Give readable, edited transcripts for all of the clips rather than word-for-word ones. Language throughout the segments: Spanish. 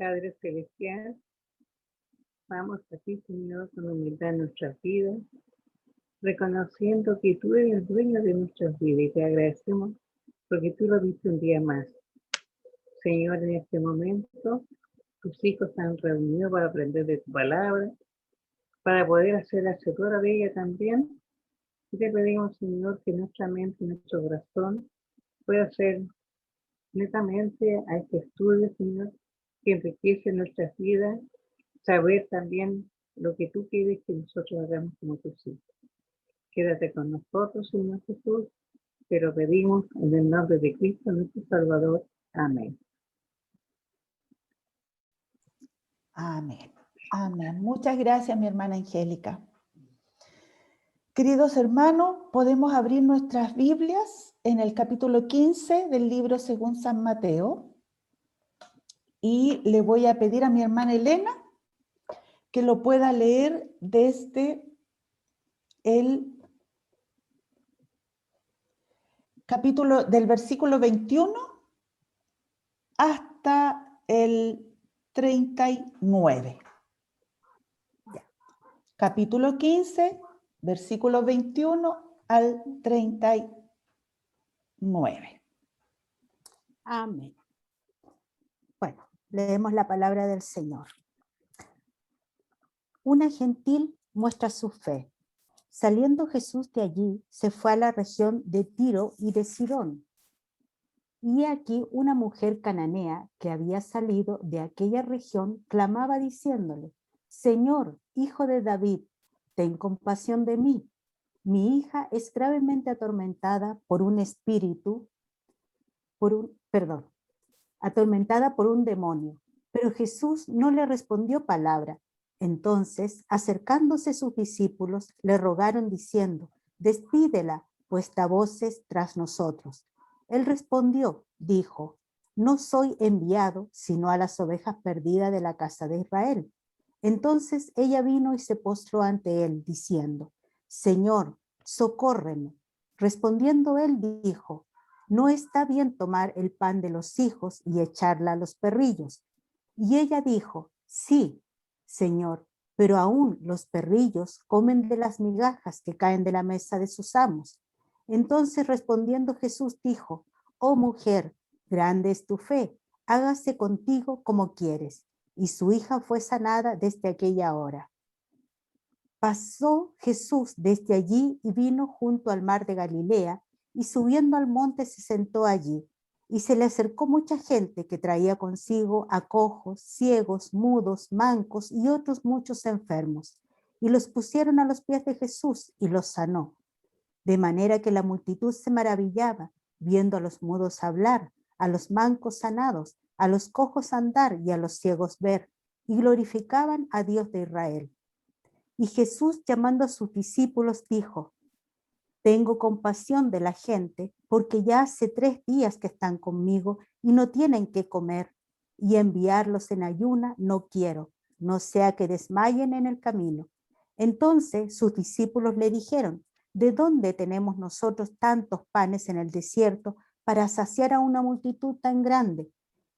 Padre Celestial, vamos a ti, Señor, con humildad en nuestras vidas, reconociendo que tú eres el dueño de nuestras vidas y te agradecemos porque tú lo diste un día más. Señor, en este momento, tus hijos se han reunido para aprender de tu palabra, para poder hacer hacedora de ella también. Y te pedimos, Señor, que nuestra mente y nuestro corazón pueda ser netamente a este estudio, Señor, que enriquece nuestras vidas, saber también lo que tú quieres que nosotros hagamos como tus hijos. Quédate con nosotros, Señor Jesús, te lo pedimos en el nombre de Cristo, nuestro Salvador. Amén. Amén. Amén. Muchas gracias, mi hermana Angélica. Queridos hermanos, podemos abrir nuestras Biblias en el capítulo 15 del libro según San Mateo. Y le voy a pedir a mi hermana Elena que lo pueda leer desde el capítulo del versículo 21 hasta el 39. Ya. Capítulo 15, versículo 21 al 39. Amén. Bueno, leemos la palabra del Señor. Una gentil muestra su fe. Saliendo Jesús de allí, se fue a la región de Tiro y de Sidón. Y aquí una mujer cananea que había salido de aquella región clamaba diciéndole: Señor, hijo de David, ten compasión de mí. Mi hija es gravemente atormentada por un espíritu, atormentada por un demonio. Pero Jesús no le respondió palabra. Entonces, acercándose sus discípulos, le rogaron diciendo: despídela, pues da voces tras nosotros. Él respondió, dijo: no soy enviado sino a las ovejas perdidas de la casa de Israel. Entonces ella vino y se postró ante él, diciendo: Señor, socórreme. Respondiendo él, dijo: no está bien tomar el pan de los hijos y echarla a los perrillos. Y ella dijo: sí, Señor, pero aún los perrillos comen de las migajas que caen de la mesa de sus amos. Entonces respondiendo Jesús dijo: oh mujer, grande es tu fe, hágase contigo como quieres. Y su hija fue sanada desde aquella hora. Pasó Jesús desde allí y vino junto al mar de Galilea, y subiendo al monte se sentó allí. Y se le acercó mucha gente que traía consigo a cojos, ciegos, mudos, mancos y otros muchos enfermos. Y los pusieron a los pies de Jesús y los sanó. De manera que la multitud se maravillaba, viendo a los mudos hablar, a los mancos sanados, a los cojos andar y a los ciegos ver, y glorificaban a Dios de Israel. Y Jesús, llamando a sus discípulos, dijo: tengo compasión de la gente, porque ya hace 3 días que están conmigo y no tienen qué comer, y enviarlos en ayuna no quiero, no sea que desmayen en el camino. Entonces sus discípulos le dijeron: ¿de dónde tenemos nosotros tantos panes en el desierto para saciar a una multitud tan grande?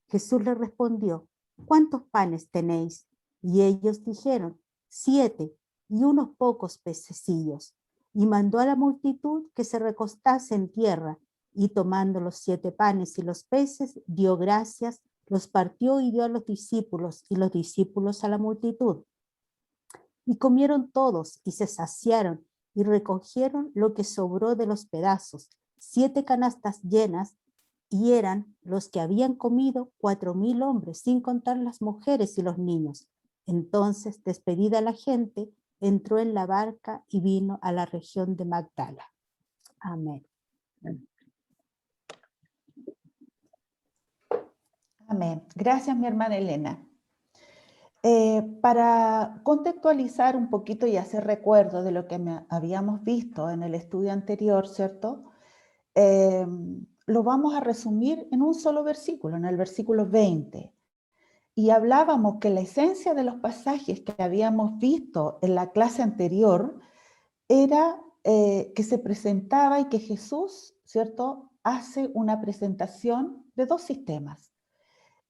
Jesús les respondió: ¿cuántos panes tenéis? Y ellos dijeron: 7, y unos pocos pececillos. Y mandó a la multitud que se recostase en tierra, y tomando los 7 panes y los peces, dio gracias, los partió y dio a los discípulos, y los discípulos a la multitud. Y comieron todos, y se saciaron, y recogieron lo que sobró de los pedazos, 7 canastas llenas, y eran los que habían comido 4,000 hombres, sin contar las mujeres y los niños. Entonces, despedida la gente, entró en la barca y vino a la región de Magdala. Amén. Amén. Gracias, mi hermana Elena. Para contextualizar un poquito y hacer recuerdo de lo que habíamos visto en el estudio anterior, ¿cierto? Lo vamos a resumir en un solo versículo, en el versículo 20. Y hablábamos que la esencia de los pasajes que habíamos visto en la clase anterior era que se presentaba y que Jesús, ¿cierto?, hace una presentación de 2 sistemas.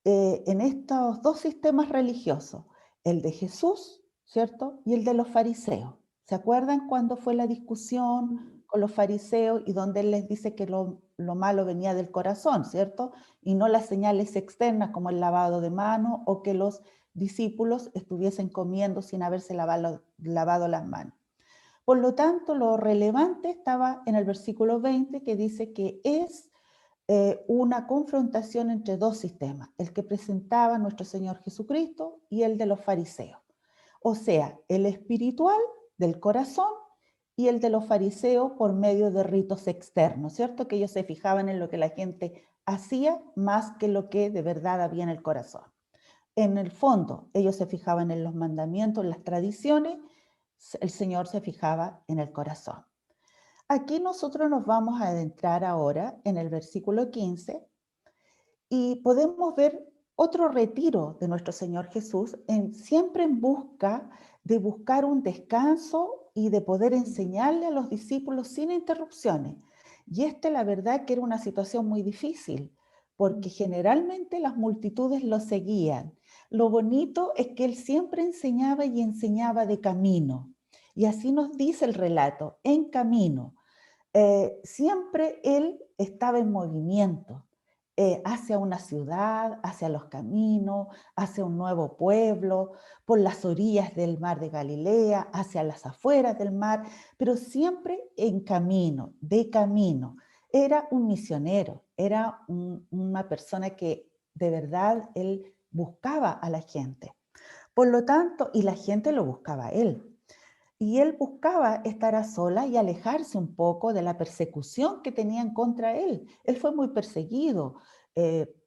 en estos dos sistemas religiosos, el de Jesús, ¿cierto? Y el de los fariseos. ¿Se acuerdan cuando fue la discusión con los fariseos y donde él les dice que lo malo venía del corazón, ¿cierto? Y no las señales externas como el lavado de manos o que los discípulos estuviesen comiendo sin haberse lavado las manos. Por lo tanto, lo relevante estaba en el versículo 20 que dice que es una confrontación entre dos sistemas, el que presentaba nuestro Señor Jesucristo y el de los fariseos. O sea, el espiritual del corazón y el de los fariseos por medio de ritos externos, ¿cierto? Que ellos se fijaban en lo que la gente hacía más que lo que de verdad había en el corazón. En el fondo, ellos se fijaban en los mandamientos, en las tradiciones, el Señor se fijaba en el corazón. Aquí nosotros nos vamos a adentrar ahora en el versículo 15 y podemos ver otro retiro de nuestro Señor Jesús, siempre en busca de buscar un descanso y de poder enseñarle a los discípulos sin interrupciones. Y la verdad que era una situación muy difícil, porque generalmente las multitudes lo seguían. Lo bonito es que él siempre enseñaba y enseñaba de camino. Y así nos dice el relato, en camino. Siempre él estaba en movimiento, hacia una ciudad, hacia los caminos, hacia un nuevo pueblo, por las orillas del mar de Galilea, hacia las afueras del mar, pero siempre en camino, de camino. Era un misionero, era una persona que de verdad él buscaba a la gente. Por lo tanto, y la gente lo buscaba a él. Y él buscaba estar a solas y alejarse un poco de la persecución que tenían contra él. Él fue muy perseguido,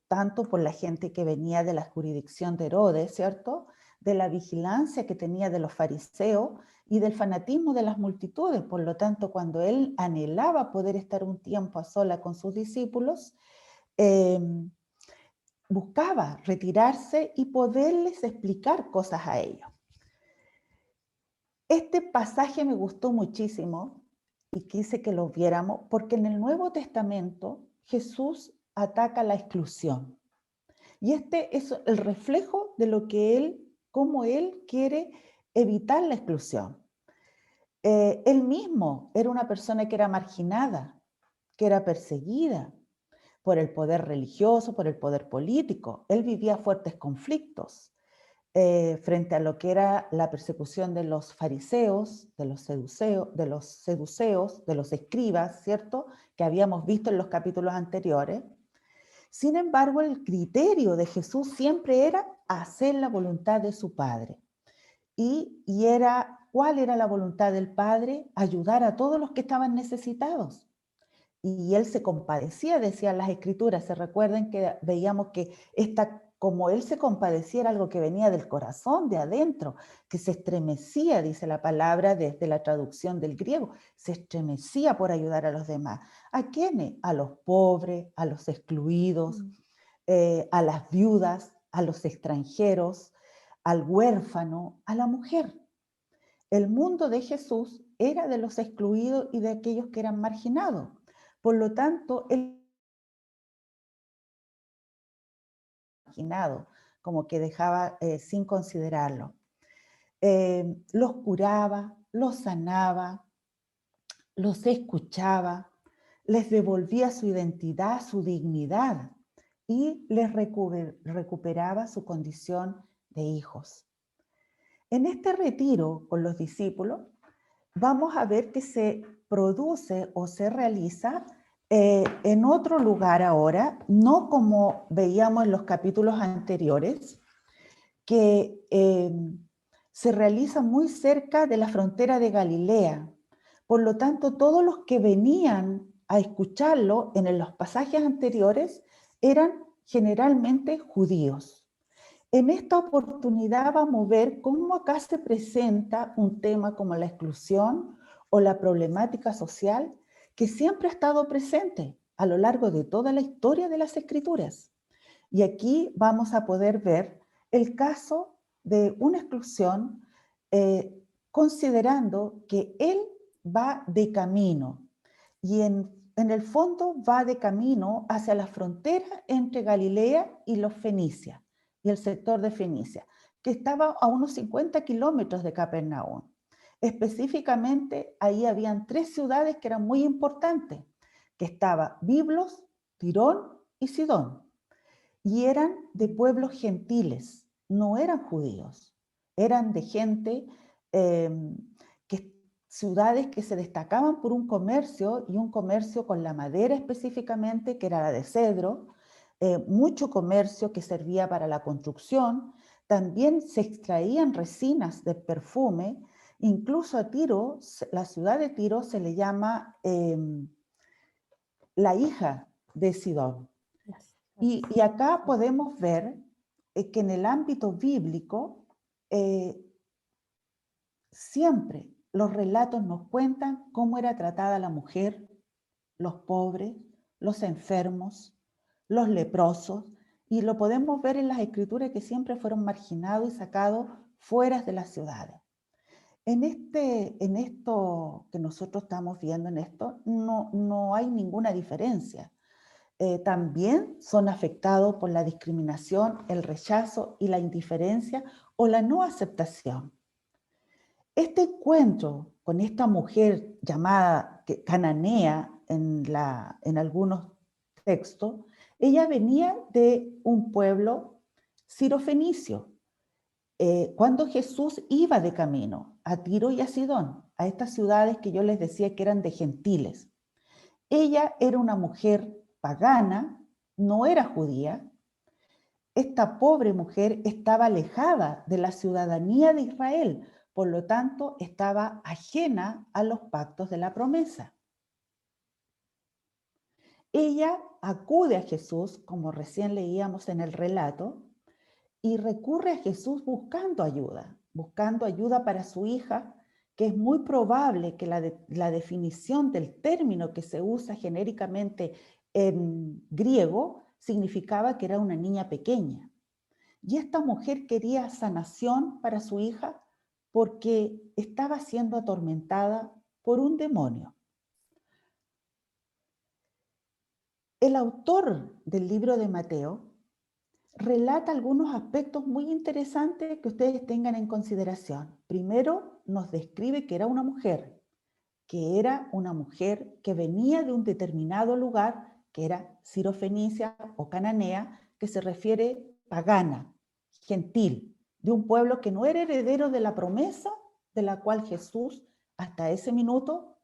tanto por la gente que venía de la jurisdicción de Herodes, ¿cierto? De la vigilancia que tenía de los fariseos y del fanatismo de las multitudes. Por lo tanto, cuando él anhelaba poder estar un tiempo a solas con sus discípulos, buscaba retirarse y poderles explicar cosas a ellos. Este pasaje me gustó muchísimo y quise que lo viéramos porque en el Nuevo Testamento Jesús ataca la exclusión. Y este es el reflejo de lo que cómo él quiere evitar la exclusión. Él mismo era una persona que era marginada, que era perseguida por el poder religioso, por el poder político. Él vivía fuertes conflictos. Frente a lo que era la persecución de los fariseos, de los seduceos, de los escribas, ¿cierto? Que habíamos visto en los capítulos anteriores. Sin embargo, el criterio de Jesús siempre era hacer la voluntad de su Padre. ¿Cuál era la voluntad del Padre? Ayudar a todos los que estaban necesitados. Y él se compadecía, decían las Escrituras. Se recuerdan que veíamos que como él se compadecía era algo que venía del corazón, de adentro, que se estremecía, dice la palabra desde la traducción del griego, se estremecía por ayudar a los demás. ¿A quiénes? A los pobres, a los excluidos, a las viudas, a los extranjeros, al huérfano, a la mujer. El mundo de Jesús era de los excluidos y de aquellos que eran marginados. Por lo tanto, él marginado, como que dejaba sin considerarlo. Los curaba, los sanaba, los escuchaba, les devolvía su identidad, su dignidad y les recuperaba su condición de hijos. En este retiro con los discípulos, vamos a ver que se produce o se realiza en otro lugar ahora, no como veíamos en los capítulos anteriores, que se realiza muy cerca de la frontera de Galilea. Por lo tanto, todos los que venían a escucharlo en los pasajes anteriores eran generalmente judíos. En esta oportunidad vamos a ver cómo acá se presenta un tema como la exclusión o la problemática social que siempre ha estado presente a lo largo de toda la historia de las Escrituras. Y aquí vamos a poder ver el caso de una exclusión considerando que él va de camino. Y en en el fondo va de camino hacia la frontera entre Galilea y los Fenicia, y el sector de Fenicia, que estaba a unos 50 kilómetros de Capernaum. Específicamente, ahí habían 3 ciudades que eran muy importantes, que estaba Biblos, Tirón y Sidón, y eran de pueblos gentiles, no eran judíos, eran de gente, ciudades que se destacaban por un comercio, y un comercio con la madera específicamente, que era la de cedro, mucho comercio que servía para la construcción, también se extraían resinas de perfume, incluso a Tiro, la ciudad de Tiro se le llama la hija de Sidón. Y acá podemos ver que en el ámbito bíblico siempre los relatos nos cuentan cómo era tratada la mujer, los pobres, los enfermos, los leprosos, y lo podemos ver en las escrituras que siempre fueron marginados y sacados fuera de las ciudades. En esto que nosotros estamos viendo en esto, no hay ninguna diferencia. También son afectados por la discriminación, el rechazo y la indiferencia o la no aceptación. Este encuentro con esta mujer llamada cananea en algunos textos, ella venía de un pueblo sirofenicio. Cuando Jesús iba de camino a Tiro y a Sidón, a estas ciudades que yo les decía que eran de gentiles, ella era una mujer pagana, no era judía. Esta pobre mujer estaba alejada de la ciudadanía de Israel, por lo tanto estaba ajena a los pactos de la promesa. Ella acude a Jesús, como recién leíamos en el relato, y recurre a Jesús buscando ayuda para su hija, que es muy probable que la definición del término que se usa genéricamente en griego significaba que era una niña pequeña. Y esta mujer quería sanación para su hija porque estaba siendo atormentada por un demonio. El autor del libro de Mateo relata algunos aspectos muy interesantes que ustedes tengan en consideración. Primero, nos describe que era una mujer que venía de un determinado lugar, que era Sirofenicia o Cananea, que se refiere pagana, gentil, de un pueblo que no era heredero de la promesa de la cual Jesús hasta ese minuto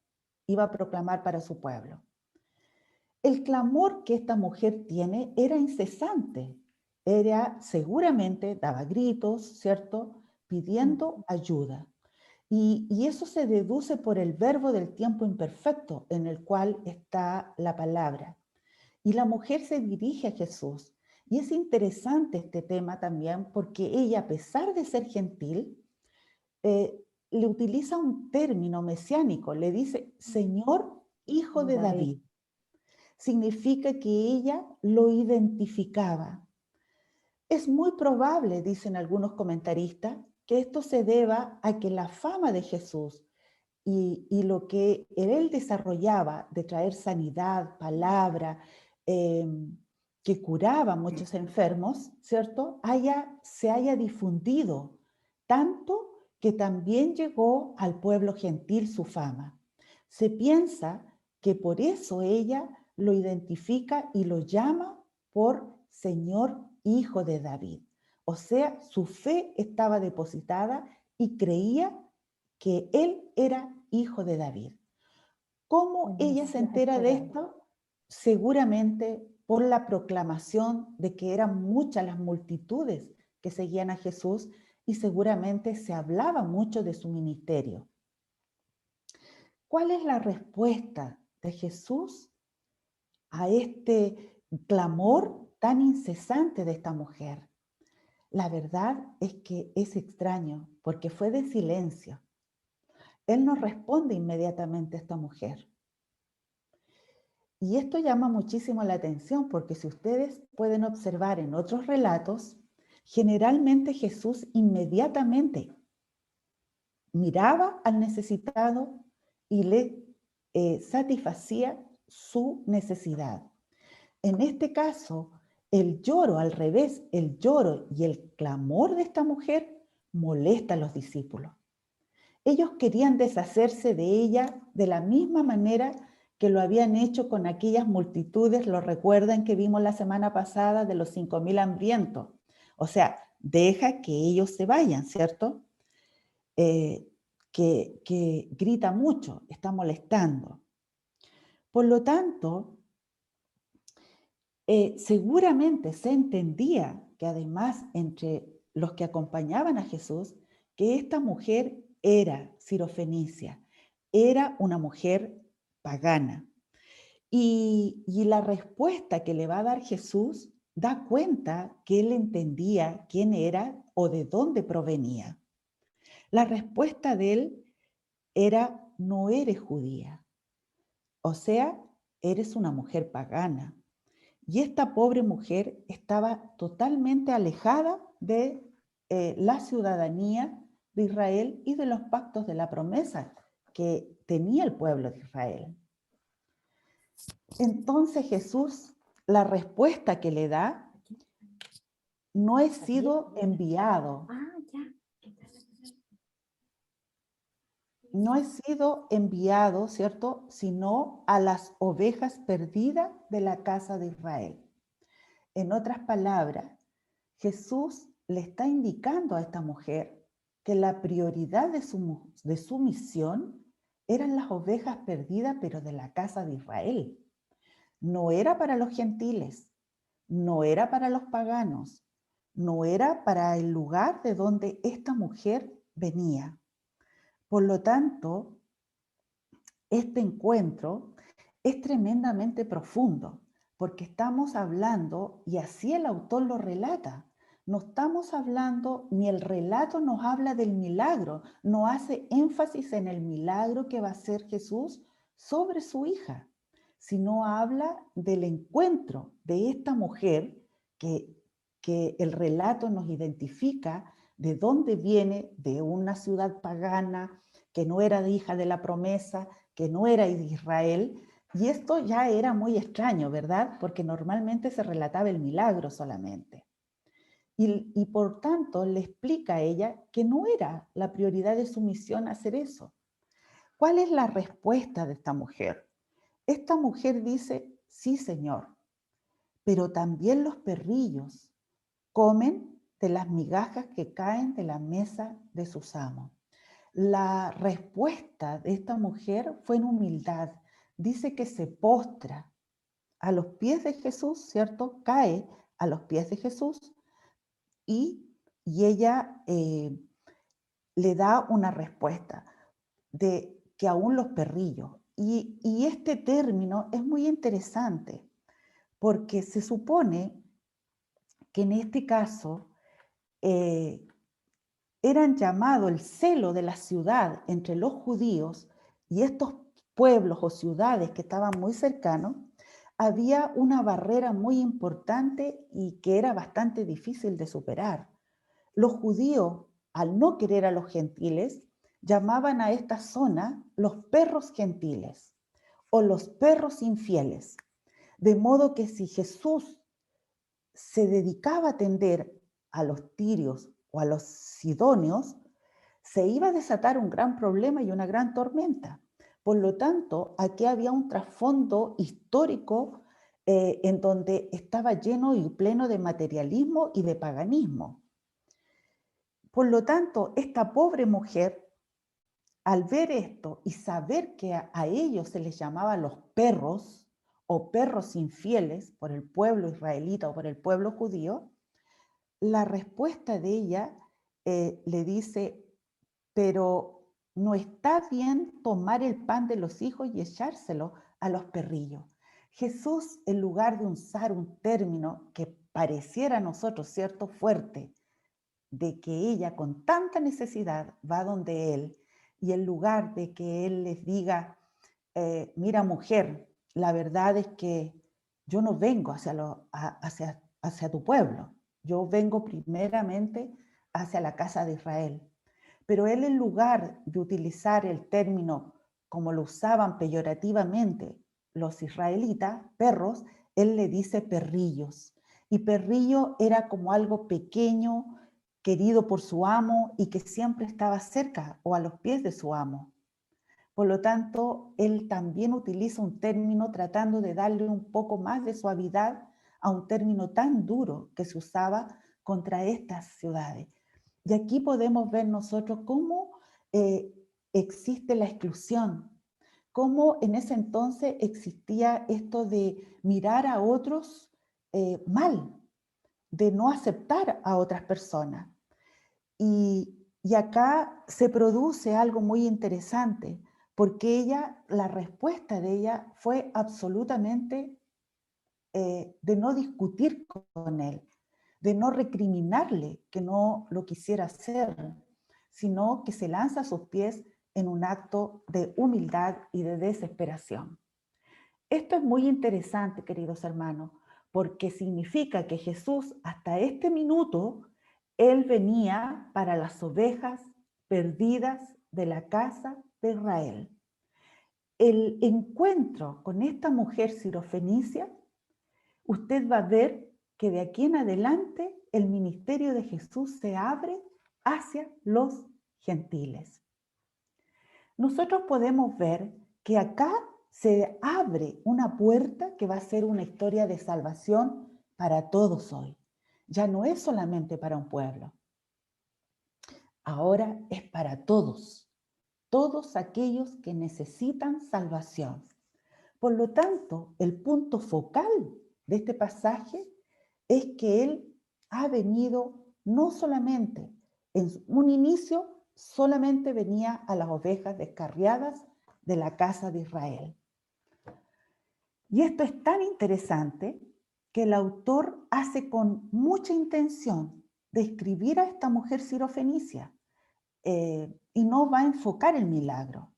iba a proclamar para su pueblo. El clamor que esta mujer tiene era incesante. Seguramente daba gritos, ¿cierto? Pidiendo ayuda. Y eso se deduce por el verbo del tiempo imperfecto en el cual está la palabra. Y la mujer se dirige a Jesús. Y es interesante este tema también porque ella, a pesar de ser gentil, le utiliza un término mesiánico. Le dice, Señor, hijo de David. Significa que ella lo identificaba. Es muy probable, dicen algunos comentaristas, que esto se deba a que la fama de Jesús y lo que él desarrollaba de traer sanidad, palabra, que curaba a muchos enfermos, ¿cierto? Se haya difundido, tanto que también llegó al pueblo gentil su fama. Se piensa que por eso ella lo identifica y lo llama por Señor, hijo de David. O sea, su fe estaba depositada y creía que él era hijo de David. ¿Cómo ella se entera de esto? Seguramente por la proclamación de que eran muchas las multitudes que seguían a Jesús y seguramente se hablaba mucho de su ministerio. ¿Cuál es la respuesta de Jesús a este clamor tan incesante de esta mujer? La verdad es que es extraño porque fue de silencio. Él no responde inmediatamente a esta mujer. Y esto llama muchísimo la atención porque si ustedes pueden observar en otros relatos, generalmente Jesús inmediatamente miraba al necesitado y le satisfacía su necesidad. En este caso, el lloro, al revés, el lloro y el clamor de esta mujer molesta a los discípulos. Ellos querían deshacerse de ella de la misma manera que lo habían hecho con aquellas multitudes, lo recuerdan que vimos la semana pasada de los 5.000 hambrientos. O sea, deja que ellos se vayan, ¿cierto? Que grita mucho, está molestando. Por lo tanto, seguramente se entendía que además entre los que acompañaban a Jesús, que esta mujer era sirofenicia, era una mujer pagana. Y la respuesta que le va a dar Jesús da cuenta que él entendía quién era o de dónde provenía. La respuesta de él era: no eres judía, o sea, eres una mujer pagana. Y esta pobre mujer estaba totalmente alejada de la ciudadanía de Israel y de los pactos de la promesa que tenía el pueblo de Israel. Entonces Jesús, la respuesta que le da: no he sido enviado. No he sido enviado, ¿cierto?, sino a las ovejas perdidas de la casa de Israel. En otras palabras, Jesús le está indicando a esta mujer que la prioridad de su misión eran las ovejas perdidas, pero de la casa de Israel. No era para los gentiles, no era para los paganos, no era para el lugar de donde esta mujer venía. Por lo tanto, este encuentro es tremendamente profundo, porque estamos hablando, y así el autor lo relata, no estamos hablando, ni el relato nos habla del milagro, no hace énfasis en el milagro que va a hacer Jesús sobre su hija, sino habla del encuentro de esta mujer que el relato nos identifica de dónde viene, de una ciudad pagana, que no era hija de la promesa, que no era de Israel, y esto ya era muy extraño, ¿verdad? Porque normalmente se relataba el milagro solamente. Y por tanto le explica a ella que no era la prioridad de su misión hacer eso. ¿Cuál es la respuesta de esta mujer? Esta mujer dice: sí, Señor, pero también los perrillos comen de las migajas que caen de la mesa de sus amos. La respuesta de esta mujer fue en humildad. Dice que se postra a los pies de Jesús, ¿cierto? Cae a los pies de Jesús y ella le da una respuesta de que aún los perrillos. Y este término es muy interesante porque se supone que en este caso eran llamados el celo de la ciudad entre los judíos y estos pueblos o ciudades que estaban muy cercanos. Había una barrera muy importante y que era bastante difícil de superar. Los judíos, al no querer a los gentiles, llamaban a esta zona los perros gentiles o los perros infieles. De modo que si Jesús se dedicaba a atender a los tirios o a los sidonios, se iba a desatar un gran problema y una gran tormenta. Por lo tanto, aquí había un trasfondo histórico en donde estaba lleno y pleno de materialismo y de paganismo. Por lo tanto, esta pobre mujer, al ver esto y saber que a ellos se les llamaba los perros o perros infieles por el pueblo israelita o por el pueblo judío, la respuesta de ella le dice: pero no está bien tomar el pan de los hijos y echárselo a los perrillos. Jesús, en lugar de usar un término que pareciera a nosotros, ¿cierto?, fuerte, de que ella con tanta necesidad va donde él, y en lugar de que él les diga: mira, mujer, la verdad es que yo no vengo hacia tu pueblo, yo vengo primeramente hacia la casa de Israel. Pero él, en lugar de utilizar el término como lo usaban peyorativamente, los israelitas, perros, él le dice perrillos. Y perrillo era como algo pequeño, querido por su amo y que siempre estaba cerca o a los pies de su amo. Por lo tanto, él también utiliza un término tratando de darle un poco más de suavidad a un término tan duro que se usaba contra estas ciudades. Y aquí podemos ver nosotros cómo existe la exclusión, cómo en ese entonces existía esto de mirar a otros mal, de no aceptar a otras personas. Y acá se produce algo muy interesante, porque la respuesta de ella fue absolutamente de no discutir con él, de no recriminarle que no lo quisiera hacer, sino que se lanza a sus pies en un acto de humildad y de desesperación. Esto es muy interesante, queridos hermanos, porque significa que Jesús hasta este minuto, él venía para las ovejas perdidas de la casa de Israel. El encuentro con esta mujer sirofenicia, usted va a ver que de aquí en adelante el ministerio de Jesús se abre hacia los gentiles. Nosotros podemos ver que acá se abre una puerta que va a ser una historia de salvación para todos hoy. Ya no es solamente para un pueblo. Ahora es para todos, todos aquellos que necesitan salvación. Por lo tanto, el punto focal de este pasaje es que Él ha venido no solamente, en un inicio solamente venía a las ovejas descarriadas de la casa de Israel. Y esto es tan interesante que el autor hace con mucha intención describir a esta mujer sirofenicia y no va a enfocar el milagro,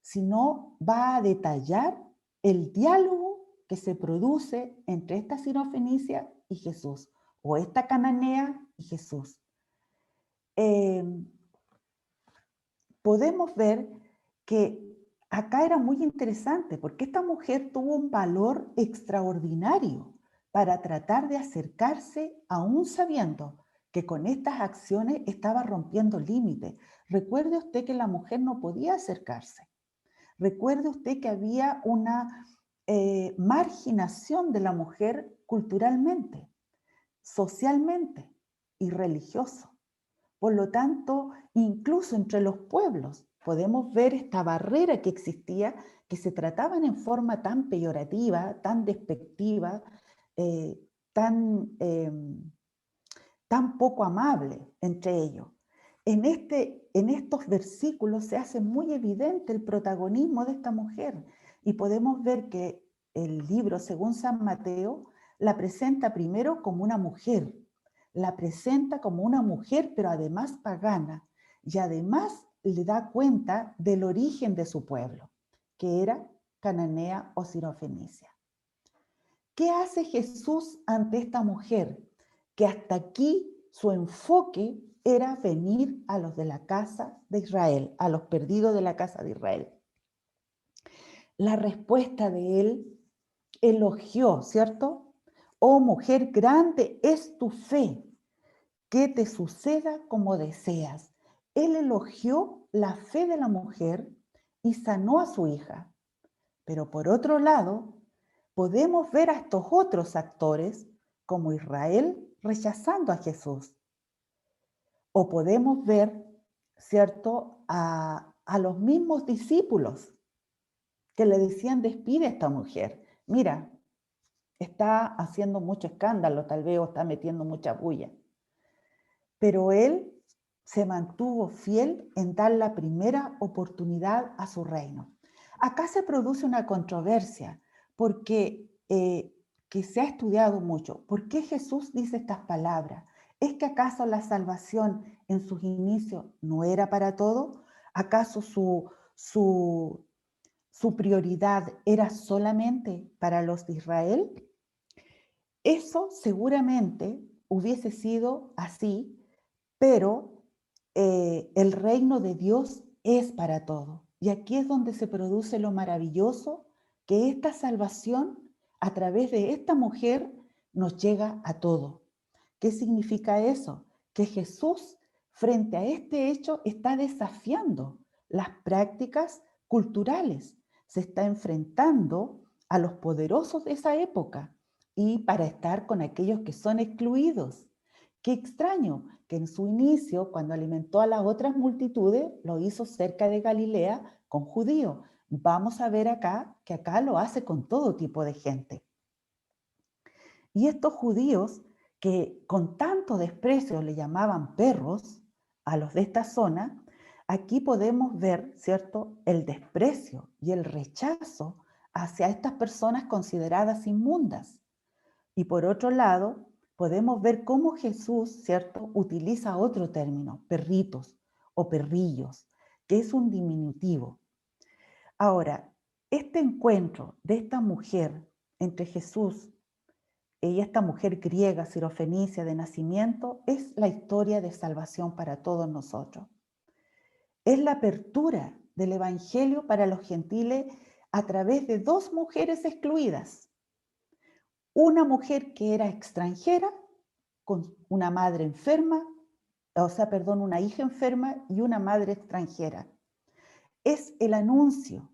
sino va a detallar el diálogo que se produce entre esta sirofenicia y Jesús, o esta cananea y Jesús. Podemos ver que acá era muy interesante porque esta mujer tuvo un valor extraordinario para tratar de acercarse, aún sabiendo que con estas acciones estaba rompiendo límites. Recuerde usted que la mujer no podía acercarse. Recuerde usted que había una marginación de la mujer culturalmente, socialmente y religioso. Por lo tanto, incluso entre los pueblos podemos ver esta barrera que existía, que se trataban en forma tan peyorativa, tan despectiva, tan poco amable entre ellos. En estos versículos se hace muy evidente el protagonismo de esta mujer y podemos ver que el libro, según San Mateo, la presenta primero como una mujer, pero además pagana, y además le da cuenta del origen de su pueblo, que era cananea o sirofenicia. ¿Qué hace Jesús ante esta mujer? Que hasta aquí su enfoque era venir a los de la casa de Israel, a los perdidos de la casa de Israel. La respuesta de él elogió, ¿cierto? Oh mujer, grande es tu fe, que te suceda como deseas. Él elogió la fe de la mujer y sanó a su hija. Pero por otro lado, podemos ver a estos otros actores como Israel rechazando a Jesús. O podemos ver, ¿cierto?, a los mismos discípulos que le decían, despide a esta mujer. Mira, está haciendo mucho escándalo, tal vez, o está metiendo mucha bulla. Pero él se mantuvo fiel en dar la primera oportunidad a su reino. Acá se produce una controversia, porque que se ha estudiado mucho. ¿Por qué Jesús dice estas palabras? ¿Es que acaso la salvación en sus inicios no era para todos? ¿Acaso su prioridad era solamente para los de Israel? Eso seguramente hubiese sido así, pero el reino de Dios es para todo. Y aquí es donde se produce lo maravilloso que esta salvación a través de esta mujer nos llega a todo. ¿Qué significa eso? Que Jesús, frente a este hecho, está desafiando las prácticas culturales, se está enfrentando a los poderosos de esa época y para estar con aquellos que son excluidos. Qué extraño que en su inicio, cuando alimentó a las otras multitudes, lo hizo cerca de Galilea con judíos. Vamos a ver acá que acá lo hace con todo tipo de gente. Y estos judíos que con tanto desprecio le llamaban perros a los de esta zona, aquí podemos ver, ¿cierto?, el desprecio y el rechazo hacia estas personas consideradas inmundas. Y por otro lado, podemos ver cómo Jesús, ¿cierto?, utiliza otro término, perritos o perrillos, que es un diminutivo. Ahora, este encuentro de esta mujer entre Jesús y esta mujer griega, sirofenicia de nacimiento, es la historia de salvación para todos nosotros. Es la apertura del evangelio para los gentiles a través de dos mujeres excluidas. Una mujer que era extranjera, con una madre enferma, una hija enferma y una madre extranjera. Es el anuncio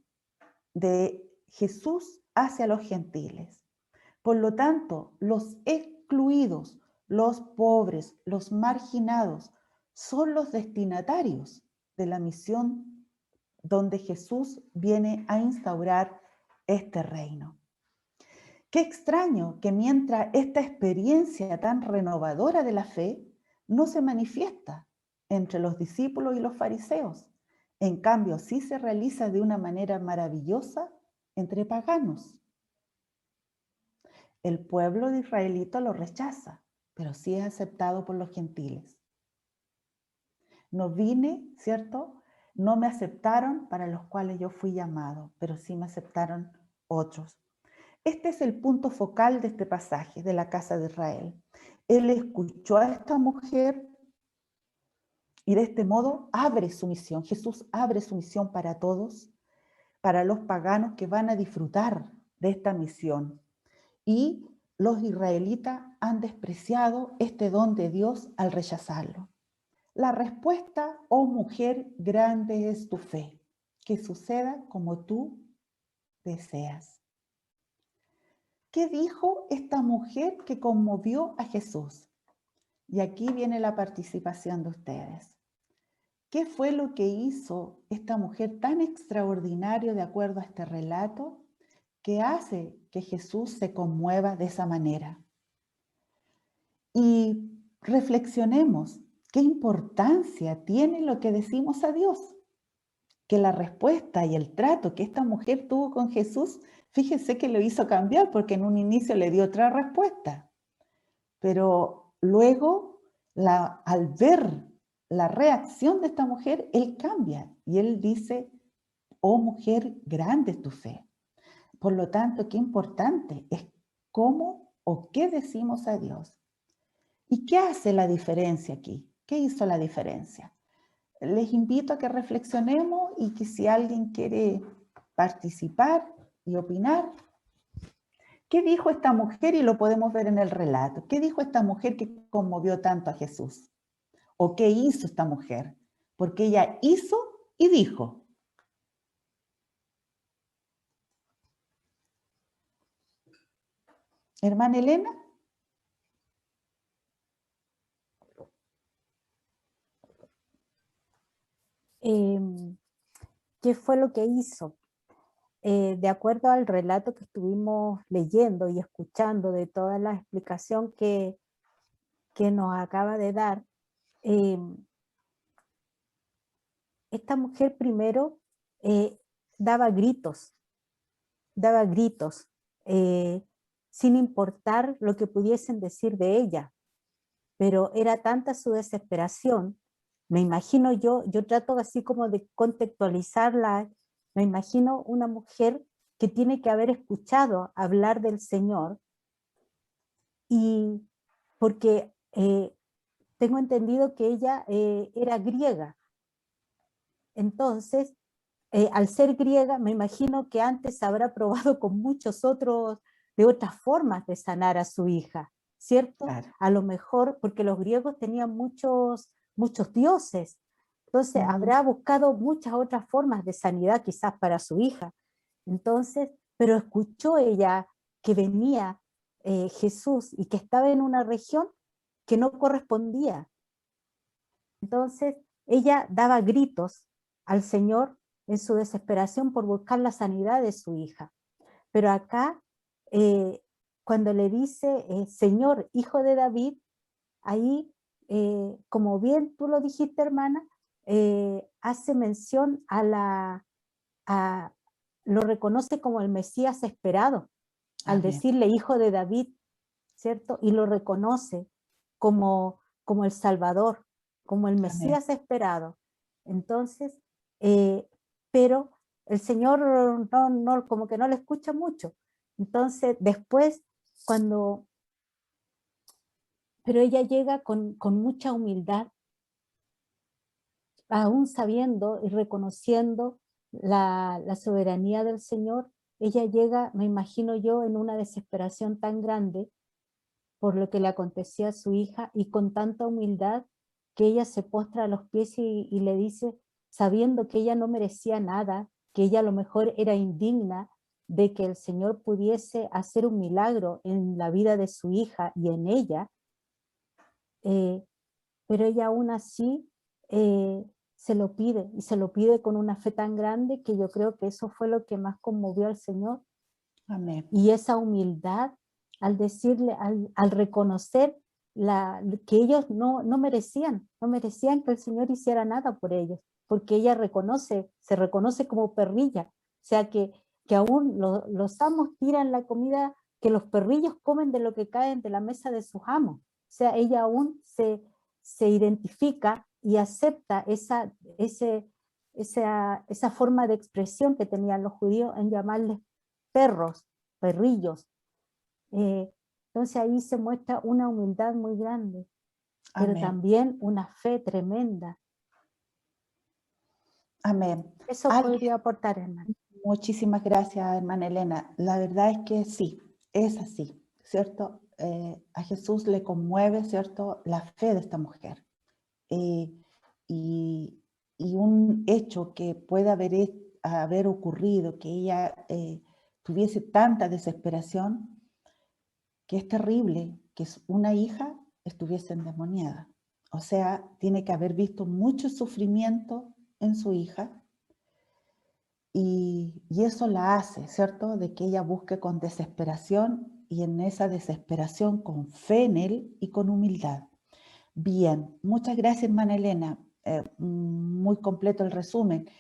de Jesús hacia los gentiles. Por lo tanto, los excluidos, los pobres, los marginados, son los destinatarios de la misión donde Jesús viene a instaurar este reino. Qué extraño que mientras esta experiencia tan renovadora de la fe no se manifiesta entre los discípulos y los fariseos. En cambio, sí se realiza de una manera maravillosa entre paganos. El pueblo de israelita lo rechaza, pero sí es aceptado por los gentiles. No vine, ¿cierto? No me aceptaron para los cuales yo fui llamado, pero sí me aceptaron otros. Este es el punto focal de este pasaje de la casa de Israel. Él escuchó a esta mujer y de este modo abre su misión. Jesús abre su misión para todos, para los paganos que van a disfrutar de esta misión. Y los israelitas han despreciado este don de Dios al rechazarlo. La respuesta, oh mujer, grande es tu fe, que suceda como tú deseas. ¿Qué dijo esta mujer que conmovió a Jesús? Y aquí viene la participación de ustedes. ¿Qué fue lo que hizo esta mujer tan extraordinario de acuerdo a este relato que hace que Jesús se conmueva de esa manera? Y reflexionemos qué importancia tiene lo que decimos a Dios. Que la respuesta y el trato que esta mujer tuvo con Jesús, fíjese que lo hizo cambiar porque en un inicio le dio otra respuesta. Pero luego, al ver la reacción de esta mujer, él cambia y él dice, oh mujer, grande es tu fe. Por lo tanto, qué importante es cómo o qué decimos a Dios. ¿Y qué hace la diferencia aquí? ¿Qué hizo la diferencia? Les invito a que reflexionemos y que si alguien quiere participar y opinar, ¿qué dijo esta mujer? Y lo podemos ver en el relato. ¿Qué dijo esta mujer que conmovió tanto a Jesús? ¿O qué hizo esta mujer? Porque ella hizo y dijo. Hermana Elena. ¿Qué fue lo que hizo? De acuerdo al relato que estuvimos leyendo y escuchando de toda la explicación que nos acaba de dar, esta mujer primero daba gritos, sin importar lo que pudiesen decir de ella, pero era tanta su desesperación. Me imagino yo trato así como de contextualizarla, me imagino una mujer que tiene que haber escuchado hablar del Señor, y porque tengo entendido que ella era griega. Entonces, al ser griega, me imagino que antes habrá probado con muchos otros, de otras formas de sanar a su hija, ¿cierto? Claro. A lo mejor, porque los griegos tenían muchos dioses, entonces habrá buscado muchas otras formas de sanidad quizás para su hija. Entonces, pero escuchó ella que venía Jesús y que estaba en una región que no correspondía. Entonces, ella daba gritos al Señor en su desesperación por buscar la sanidad de su hija. Pero acá, cuando le dice, Señor, hijo de David, ahí, como bien tú lo dijiste, hermana, hace mención lo reconoce como el Mesías esperado, al Amén. decirle hijo de David, ¿cierto? Y lo reconoce como el Salvador, como el Mesías esperado. Entonces, pero el Señor como que no le escucha mucho. Entonces, después, pero ella llega con mucha humildad, aún sabiendo y reconociendo la soberanía del Señor. Ella llega, me imagino yo, en una desesperación tan grande por lo que le acontecía a su hija, y con tanta humildad que ella se postra a los pies y le dice, sabiendo que ella no merecía nada, que ella a lo mejor era indigna de que el Señor pudiese hacer un milagro en la vida de su hija y en ella, pero ella aún así se lo pide, y se lo pide con una fe tan grande que yo creo que eso fue lo que más conmovió al Señor. Amén. Y esa humildad al decirle, al reconocer que ellos no merecían que el Señor hiciera nada por ellos, porque ella se reconoce como perrilla, o sea que aún los amos tiran la comida que los perrillos comen de lo que caen de la mesa de sus amos, o sea, ella aún se identifica y acepta esa forma de expresión que tenían los judíos en llamarles perrillos. Entonces ahí se muestra una humildad muy grande, pero Amén. también una fe tremenda. Amén. Eso podría aportar, hermano. Muchísimas gracias, hermana Elena. La verdad es que sí, es así, ¿cierto? A Jesús le conmueve, ¿cierto?, la fe de esta mujer. Y, y un hecho que puede haber ocurrido, que ella tuviese tanta desesperación, que es terrible que una hija estuviese endemoniada. O sea, tiene que haber visto mucho sufrimiento en su hija, y eso la hace, ¿cierto?, de que ella busque con desesperación, y en esa desesperación con fe en Él y con humildad. Bien, muchas gracias, hermana Elena. Muy completo el resumen.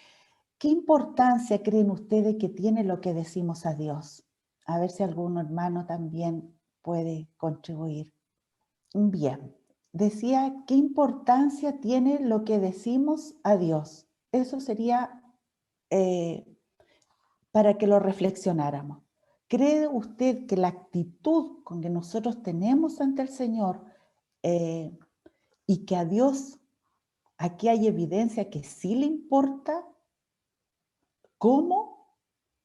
¿Qué importancia creen ustedes que tiene lo que decimos a Dios? A ver si algún hermano también puede contribuir. Bien, decía, ¿qué importancia tiene lo que decimos a Dios? Eso sería para que lo reflexionáramos. ¿Cree usted que la actitud con que nosotros tenemos ante el Señor y que a Dios aquí hay evidencia que sí le importa cómo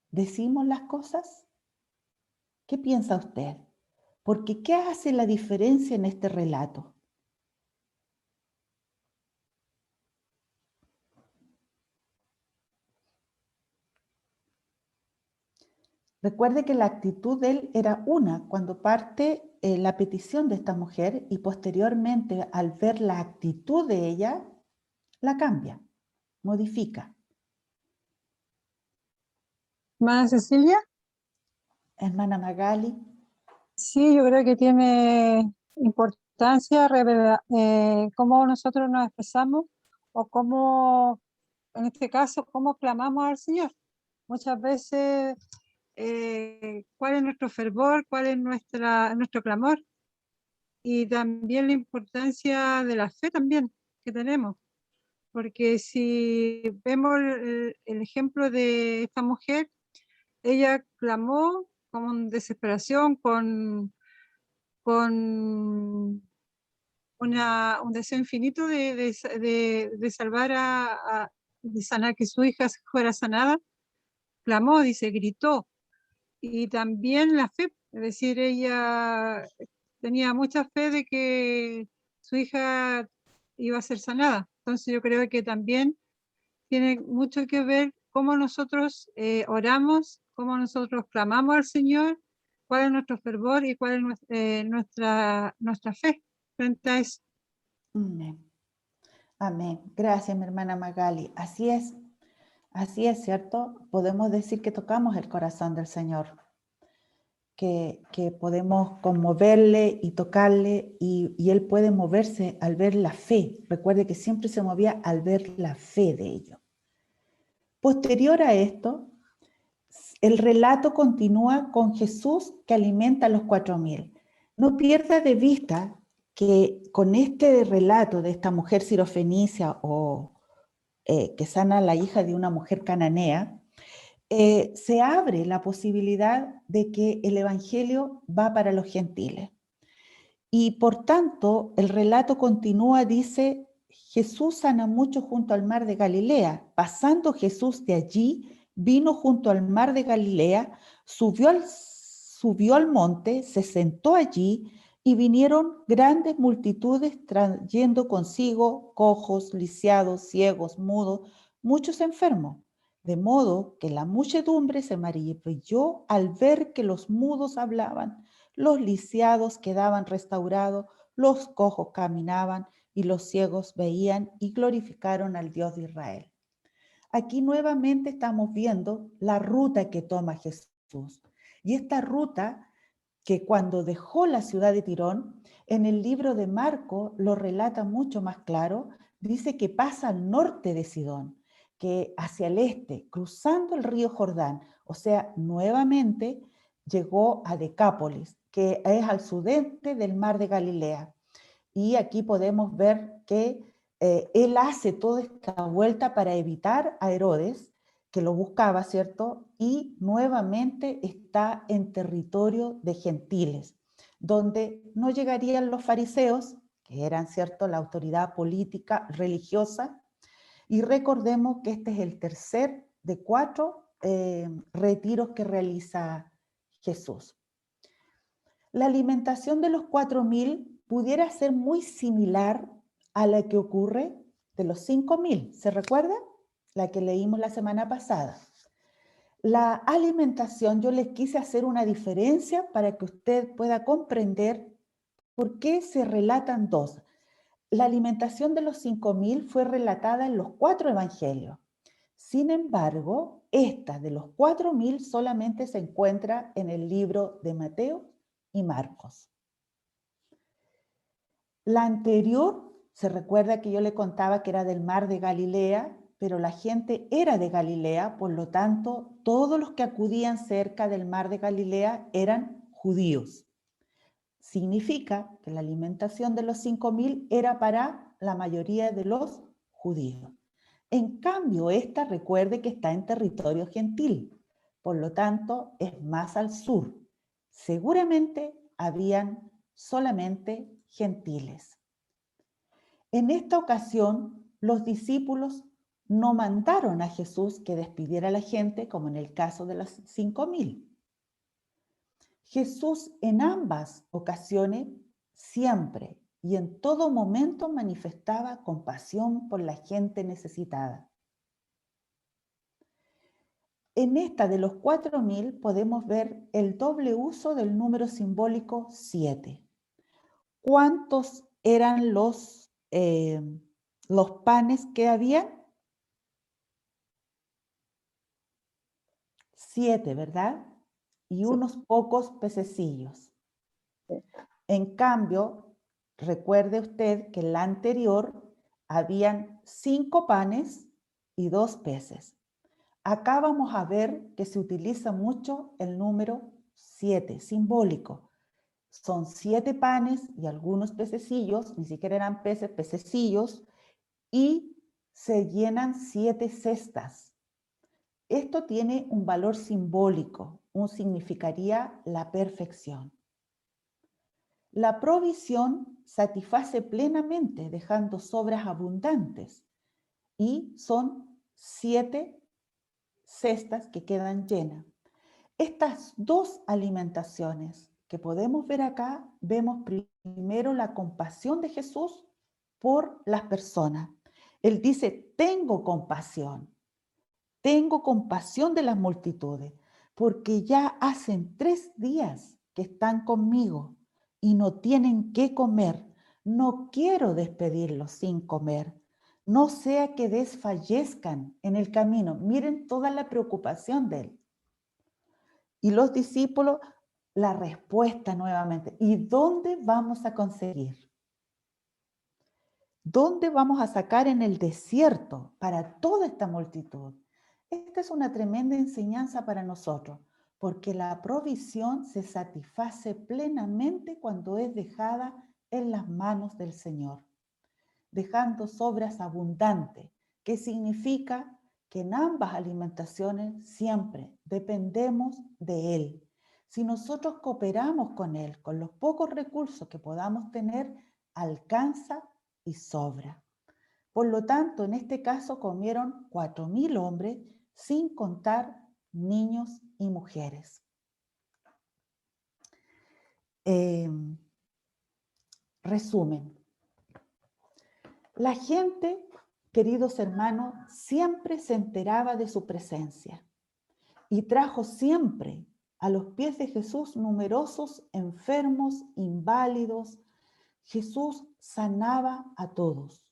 decimos las cosas? ¿Qué piensa usted? Porque ¿qué hace la diferencia en este relato? Recuerde que la actitud de él era una cuando parte la petición de esta mujer, y posteriormente, al ver la actitud de ella, la cambia, modifica. Hermana Cecilia, Hermana Magali. sí, yo creo que tiene importancia cómo nosotros nos expresamos o cómo, en este caso, cómo clamamos al Señor. Muchas veces, cuál es nuestro fervor, cuál es nuestro clamor, y también la importancia de la fe también que tenemos. Porque si vemos el ejemplo de esta mujer, ella clamó con desesperación, con un deseo infinito de salvar de sanar, que su hija fuera sanada, clamó, dice, gritó. Y también la fe, es decir, ella tenía mucha fe de que su hija iba a ser sanada. Entonces yo creo que también tiene mucho que ver cómo nosotros oramos, cómo nosotros clamamos al Señor, cuál es nuestro fervor y cuál es nuestra fe frente a eso. Amén. Amén. Gracias, mi hermana Magali. Así es, ¿cierto? Podemos decir que tocamos el corazón del Señor, que podemos conmoverle y tocarle y Él puede moverse al ver la fe. Recuerde que siempre se movía al ver la fe de ellos. Posterior a esto, el relato continúa con Jesús que alimenta a los 4.000. No pierda de vista que con este relato de esta mujer sirofenicia o que sana a la hija de una mujer cananea, se abre la posibilidad de que el evangelio va para los gentiles. Y por tanto, el relato continúa, dice, Jesús sana mucho junto al mar de Galilea. Pasando Jesús de allí, vino junto al mar de Galilea, subió al monte, se sentó allí y vinieron grandes multitudes trayendo consigo cojos, lisiados, ciegos, mudos, muchos enfermos. De modo que la muchedumbre se maravilló al ver que los mudos hablaban, los lisiados quedaban restaurados, los cojos caminaban y los ciegos veían y glorificaron al Dios de Israel. Aquí nuevamente estamos viendo la ruta que toma Jesús. Y esta ruta que cuando dejó la ciudad de Tirón, en el libro de Marcos lo relata mucho más claro, dice que pasa al norte de Sidón, que hacia el este, cruzando el río Jordán, o sea, nuevamente llegó a Decápolis, que es al sudeste del mar de Galilea. Y aquí podemos ver que él hace toda esta vuelta para evitar a Herodes, que lo buscaba, ¿cierto? Y nuevamente está en territorio de gentiles, donde no llegarían los fariseos, que eran, ¿cierto?, la autoridad política, religiosa. Y recordemos que este es el tercer de 4 retiros que realiza Jesús. La alimentación de los 4.000 pudiera ser muy similar a la que ocurre de los 5.000. ¿Se recuerda? La que leímos la semana pasada. La alimentación, yo les quise hacer una diferencia para que usted pueda comprender por qué se relatan dos. La alimentación de los 5.000 fue relatada en los 4 evangelios. Sin embargo, esta de los 4.000 solamente se encuentra en el libro de Mateo y Marcos. La anterior, se recuerda que yo le contaba que era del mar de Galilea, pero la gente era de Galilea, por lo tanto, todos los que acudían cerca del mar de Galilea eran judíos. Significa que la alimentación de los 5.000 era para la mayoría de los judíos. En cambio, esta recuerde que está en territorio gentil, por lo tanto, es más al sur. Seguramente habían solamente gentiles. En esta ocasión, los discípulos no mandaron a Jesús que despidiera a la gente, como en el caso de los 5.000. Jesús en ambas ocasiones siempre y en todo momento manifestaba compasión por la gente necesitada. En esta de los 4.000 podemos ver el doble uso del número simbólico 7. ¿Cuántos eran los panes que había? 7, ¿verdad? Y unos pocos pececillos. En cambio, recuerde usted que en la anterior habían 5 panes y 2 peces. Acá vamos a ver que se utiliza mucho el número 7, simbólico. Son 7 panes y algunos pececillos, ni siquiera eran peces, pececillos, y se llenan 7 cestas. Esto tiene un valor simbólico, significaría la perfección. La provisión satisface plenamente, dejando sobras abundantes, y son 7 cestas que quedan llenas. Estas dos alimentaciones que podemos ver acá, vemos primero la compasión de Jesús por las personas. Él dice, tengo compasión de las multitudes, porque ya hacen 3 días que están conmigo y no tienen qué comer. No quiero despedirlos sin comer, no sea que desfallezcan en el camino. Miren toda la preocupación de él. Y los discípulos, la respuesta nuevamente. ¿Y dónde vamos a conseguir? ¿Dónde vamos a sacar en el desierto para toda esta multitud? Esta es una tremenda enseñanza para nosotros, porque la provisión se satisface plenamente cuando es dejada en las manos del Señor, dejando sobras abundantes, que significa que en ambas alimentaciones siempre dependemos de Él. Si nosotros cooperamos con Él, con los pocos recursos que podamos tener, alcanza y sobra. Por lo tanto, en este caso comieron 4.000 hombres, sin contar niños y mujeres. Resumen. La gente, queridos hermanos, siempre se enteraba de su presencia y trajo siempre a los pies de Jesús numerosos enfermos, inválidos. Jesús sanaba a todos.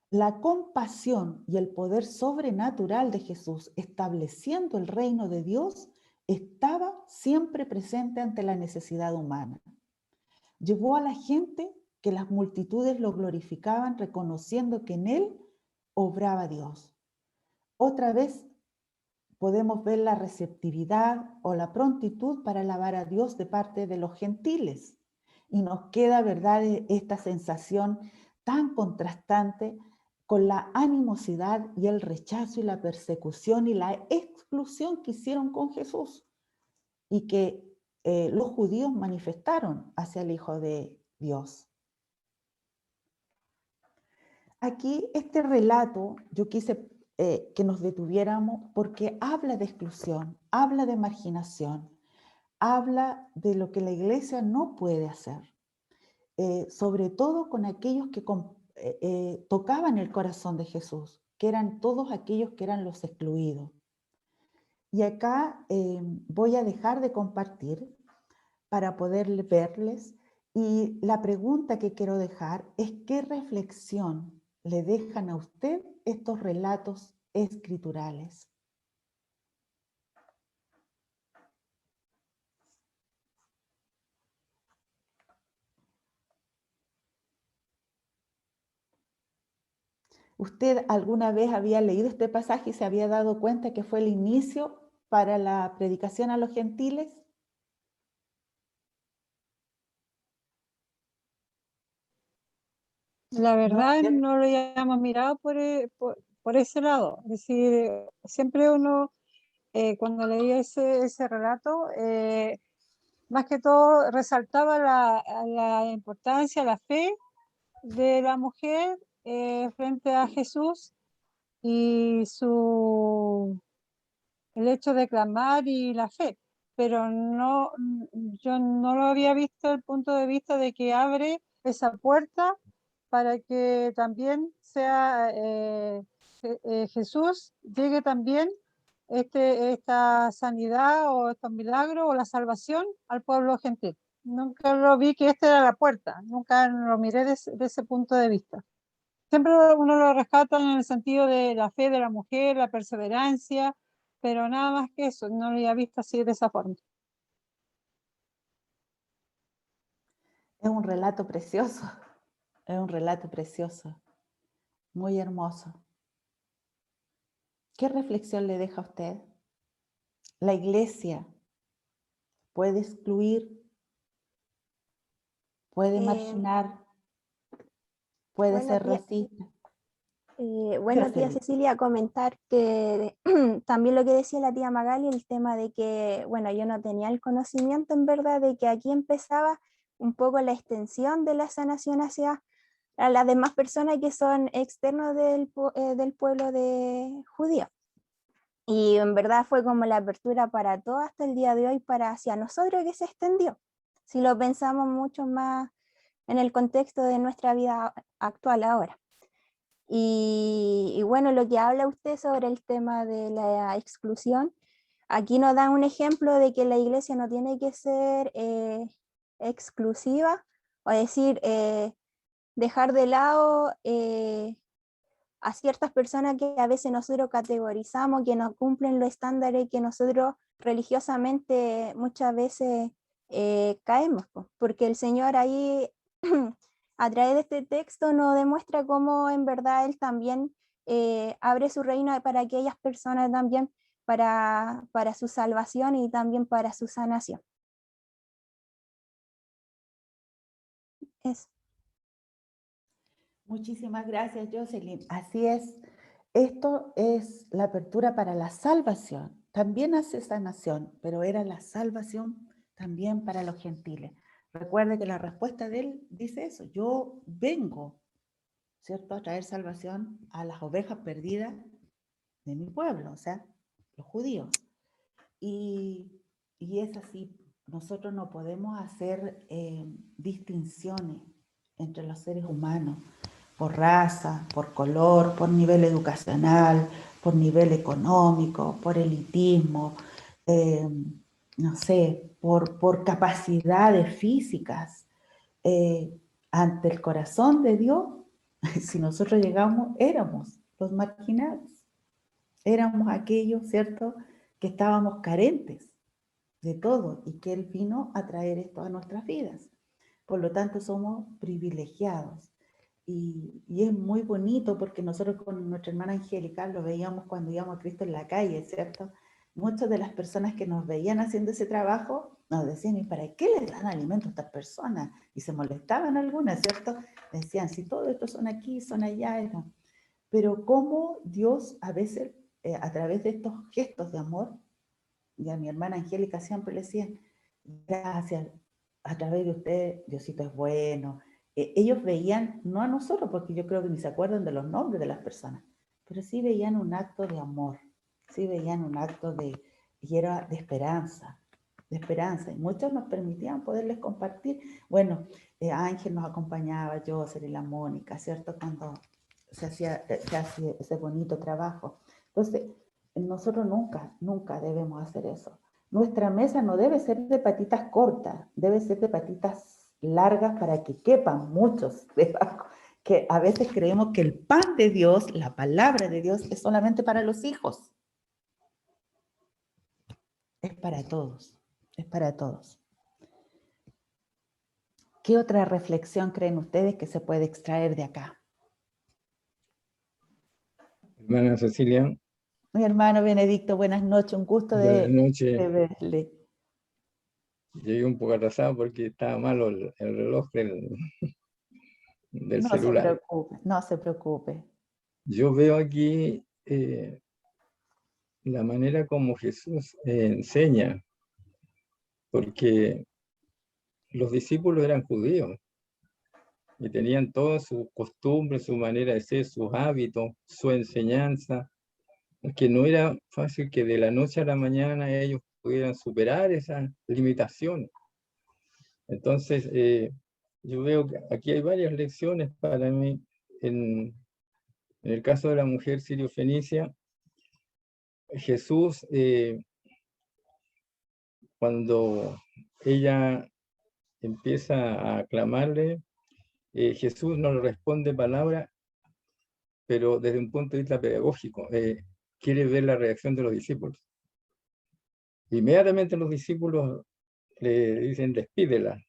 La compasión y el poder sobrenatural de Jesús estableciendo el reino de Dios estaba siempre presente ante la necesidad humana. Llevó a la gente que las multitudes lo glorificaban reconociendo que en él obraba Dios. Otra vez podemos ver la receptividad o la prontitud para alabar a Dios de parte de los gentiles. Y nos queda, ¿verdad?, esta sensación tan contrastante con la animosidad y el rechazo y la persecución y la exclusión que hicieron con Jesús y que los judíos manifestaron hacia el Hijo de Dios. Aquí este relato yo quise que nos detuviéramos porque habla de exclusión, habla de marginación, habla de lo que la iglesia no puede hacer, sobre todo con aquellos que tocaban el corazón de Jesús, que eran todos aquellos que eran los excluidos. Y acá voy a dejar de compartir para poder verles, y la pregunta que quiero dejar es ¿qué reflexión le dejan a usted estos relatos escriturales? ¿Usted alguna vez había leído este pasaje y se había dado cuenta que fue el inicio para la predicación a los gentiles? La verdad ¿No? no lo habíamos mirado por ese lado. Es decir, siempre uno, cuando leía ese relato, más que todo resaltaba la importancia, la fe de la mujer frente a Jesús y el hecho de clamar y la fe. Pero no, yo no lo había visto desde el punto de vista de que abre esa puerta para que también sea Jesús llegue también esta sanidad o estos milagros o la salvación al pueblo gentil. Nunca lo vi que esta era la puerta, nunca lo miré de ese punto de vista. Siempre uno lo rescata en el sentido de la fe de la mujer, la perseverancia, pero nada más que eso, no lo había visto así de esa forma. Es un relato precioso, es un relato precioso, muy hermoso. ¿Qué reflexión le deja a usted? ¿La iglesia puede excluir, puede marginar, puede bueno, ser tía, racista? bueno, tía Araceli. Cecilia, comentar que también lo que decía la tía Magali, el tema de que, bueno, yo no tenía el conocimiento en verdad de que aquí empezaba un poco la extensión de la sanación hacia a las demás personas que son externos del pueblo de judío. Y en verdad fue como la apertura para todo hasta el día de hoy, para hacia nosotros que se extendió. Si lo pensamos mucho más en el contexto de nuestra vida actual ahora. Y bueno, lo que habla usted sobre el tema de la exclusión, aquí nos da un ejemplo de que la iglesia no tiene que ser exclusiva, o decir, dejar de lado a ciertas personas que a veces nosotros categorizamos, que no cumplen los estándares que nosotros religiosamente muchas veces caemos, porque el Señor ahí a través de este texto nos demuestra cómo en verdad Él también abre su reino para aquellas personas también, para su salvación y también para su sanación. Eso. Muchísimas gracias, Jocelyn. Así es. Esto es la apertura para la salvación. También hace sanación, pero era la salvación también para los gentiles. Recuerde que la respuesta de él dice eso. Yo vengo, ¿cierto?, a traer salvación a las ovejas perdidas de mi pueblo, o sea, los judíos. Y es así. Nosotros no podemos hacer distinciones entre los seres humanos por raza, por color, por nivel educacional, por nivel económico, por elitismo, no sé, por capacidades físicas. Ante el corazón de Dios, si nosotros llegamos, éramos los marginados, éramos aquellos, ¿cierto?, que estábamos carentes de todo y que Él vino a traer esto a nuestras vidas. Por lo tanto, somos privilegiados. Y es muy bonito porque nosotros con nuestra hermana Angélica lo veíamos cuando íbamos a Cristo en la calle, ¿cierto? Muchas de las personas que nos veían haciendo ese trabajo nos decían, ¿y para qué les dan alimento a estas personas? Y se molestaban algunas, ¿cierto? Decían, si todo esto son aquí, son allá, ¿no? Pero cómo Dios a veces, a través de estos gestos de amor, y a mi hermana Angélica siempre le decían, gracias, a través de usted, Diosito es bueno. Ellos veían, no a nosotros, porque yo creo que ni se acuerdan de los nombres de las personas, pero sí veían un acto de amor, sí veían un acto y era de esperanza, y muchos nos permitían poderles compartir. Bueno, Ángel nos acompañaba, Jocelyn, la Mónica, ¿cierto?, cuando se hacía ese bonito trabajo. Entonces, nosotros nunca debemos hacer eso. Nuestra mesa no debe ser de patitas cortas, debe ser de patitas largas para que quepan muchos debajo. Que a veces creemos que el pan de Dios, la palabra de Dios, es solamente para los hijos. Es para todos, es para todos. ¿Qué otra reflexión creen ustedes que se puede extraer de acá? Hermana Cecilia. Mi hermano Benedicto, buenas noches, un gusto Buenas noches. de verle. Llegué un poco atrasado porque estaba malo el reloj del No celular. se preocupe, no se preocupe. Yo veo aquí la manera como Jesús enseña, porque los discípulos eran judíos y tenían todas sus costumbres, su manera de ser, sus hábitos, su enseñanza, que no era fácil que de la noche a la mañana ellos pudieran superar esas limitaciones. Entonces, yo veo que aquí hay varias lecciones para mí. En el caso de la mujer sirio-fenicia, Jesús, cuando ella empieza a clamarle, Jesús no le responde palabra, pero desde un punto de vista pedagógico, quiere ver la reacción de los discípulos. Inmediatamente los discípulos le dicen, despídela.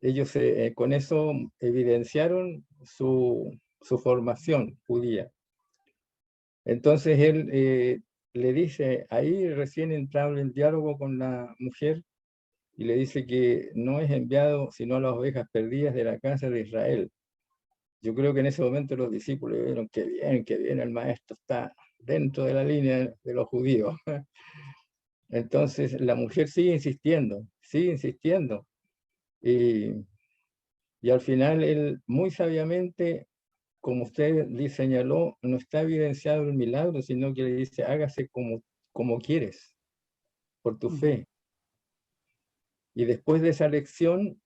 Ellos con eso evidenciaron su formación judía. Entonces él le dice, ahí recién entraba en diálogo con la mujer y le dice que no es enviado sino a las ovejas perdidas de la casa de Israel. Yo creo que en ese momento los discípulos vieron que bien, el maestro está dentro de la línea de los judíos. Entonces la mujer sigue insistiendo. Y Y al final él muy sabiamente, como usted le señaló, no está evidenciado el milagro, sino que le dice, hágase como quieres, por tu fe. Y después de esa lección,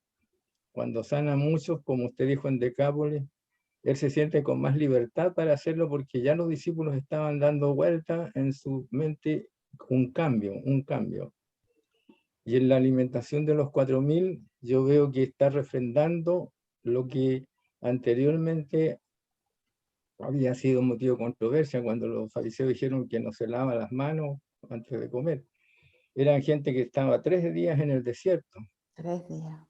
cuando sana a muchos, como usted dijo en Decápolis, él se siente con más libertad para hacerlo porque ya los discípulos estaban dando vuelta en su mente un cambio, un cambio. Y en la alimentación de los 4.000, yo veo que está refrendando lo que anteriormente había sido motivo de controversia cuando los fariseos dijeron que no se lava las manos antes de comer. Eran gente que estaba 3 días en el desierto. 3 días.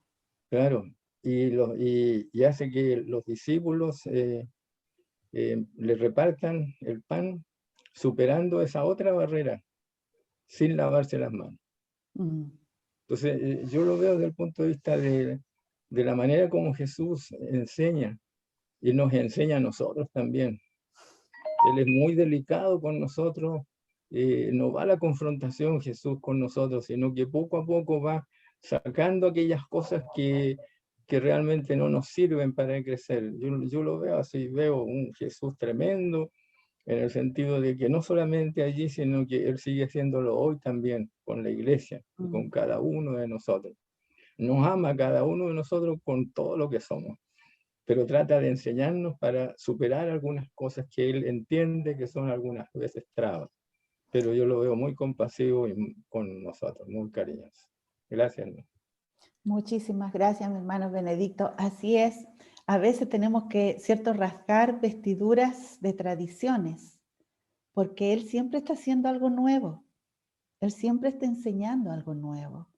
Claro, y hace que los discípulos le repartan el pan superando esa otra barrera, sin lavarse las manos. Entonces, yo lo veo desde el punto de vista de la manera como Jesús enseña, y nos enseña a nosotros también. Él es muy delicado con nosotros, no va a la confrontación Jesús con nosotros, sino que poco a poco va sacando aquellas cosas que realmente no nos sirven para crecer. Yo lo veo así, veo un Jesús tremendo, en el sentido de que no solamente allí, sino que Él sigue haciéndolo hoy también con la iglesia y con cada uno de nosotros. Nos ama a cada uno de nosotros con todo lo que somos, pero trata de enseñarnos para superar algunas cosas que Él entiende que son algunas veces trabas. Pero yo lo veo muy compasivo y con nosotros, muy cariñoso. Gracias, hermano. Muchísimas gracias, mi hermano Benedicto. Así es, a veces tenemos que, ¿cierto?, rasgar vestiduras de tradiciones, porque Él siempre está haciendo algo nuevo. Él siempre está enseñando algo nuevo.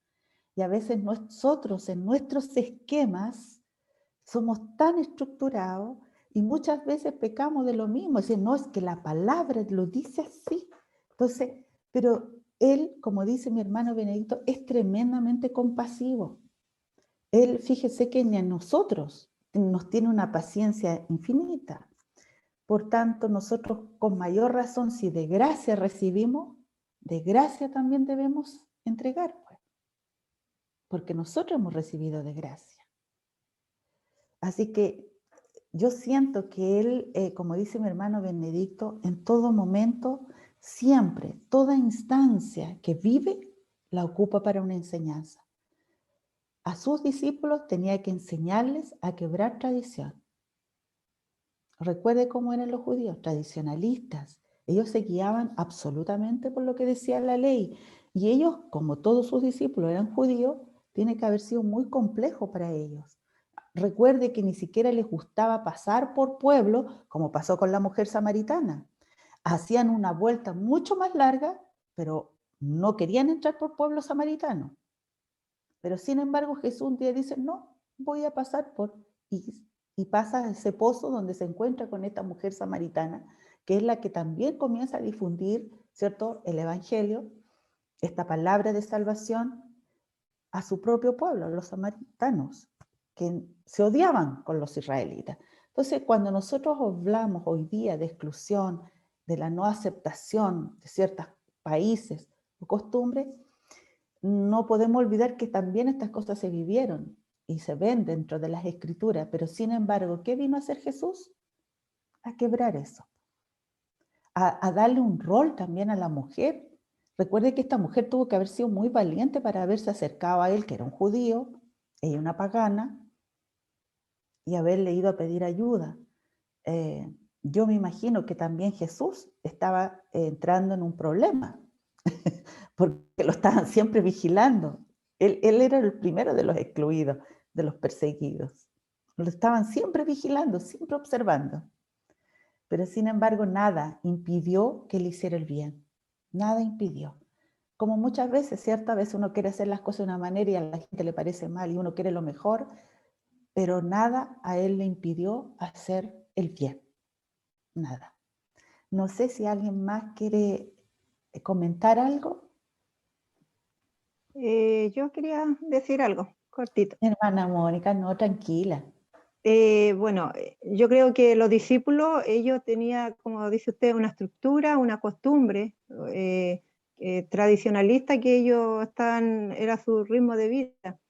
Y a veces nosotros en nuestros esquemas somos tan estructurados y muchas veces pecamos de lo mismo. Es decir, no, es que la palabra lo dice así. Entonces, pero Él, como dice mi hermano Benedicto, es tremendamente compasivo. Él, fíjese que ni a nosotros nos tiene una paciencia infinita. Por tanto, nosotros con mayor razón, si de gracia recibimos, de gracia también debemos entregar, pues, porque nosotros hemos recibido de gracia. Así que yo siento que Él, como dice mi hermano Benedicto, en todo momento, siempre, toda instancia que vive, la ocupa para una enseñanza. A sus discípulos tenía que enseñarles a quebrar tradición. Recuerde cómo eran los judíos, tradicionalistas. Ellos se guiaban absolutamente por lo que decía la ley. Y ellos, como todos sus discípulos eran judíos, tiene que haber sido muy complejo para ellos. Recuerde que ni siquiera les gustaba pasar por pueblo, como pasó con la mujer samaritana. Hacían una vuelta mucho más larga, pero no querían entrar por pueblo samaritano. Pero sin embargo Jesús un día dice, no, voy a pasar por... Y pasa a ese pozo donde se encuentra con esta mujer samaritana, que es la que también comienza a difundir, ¿cierto?, el evangelio, esta palabra de salvación a su propio pueblo, a los samaritanos, que se odiaban con los israelitas. Entonces, cuando nosotros hablamos hoy día de exclusión, de la no aceptación de ciertos países o costumbres, no podemos olvidar que también estas cosas se vivieron y se ven dentro de las escrituras, pero sin embargo, ¿qué vino a hacer Jesús? A quebrar eso, a darle un rol también a la mujer. Recuerde que esta mujer tuvo que haber sido muy valiente para haberse acercado a él, que era un judío, ella una pagana, y haberle ido a pedir ayuda. Yo me imagino que también Jesús estaba entrando en un problema, porque lo estaban siempre vigilando. Él era el primero de los excluidos, de los perseguidos. Lo estaban siempre vigilando, siempre observando. Pero sin embargo, nada impidió que él hiciera el bien. Nada impidió. Como muchas veces, ¿cierto? A veces uno quiere hacer las cosas de una manera y a la gente le parece mal y uno quiere lo mejor, pero nada a él le impidió hacer el bien. Nada. No sé si alguien más quiere comentar algo. Yo quería decir algo cortito. Hermana Mónica, no, tranquila. Bueno, yo creo que los discípulos, ellos tenían, como dice usted, una estructura, una costumbre tradicionalista que ellos era su ritmo de vida.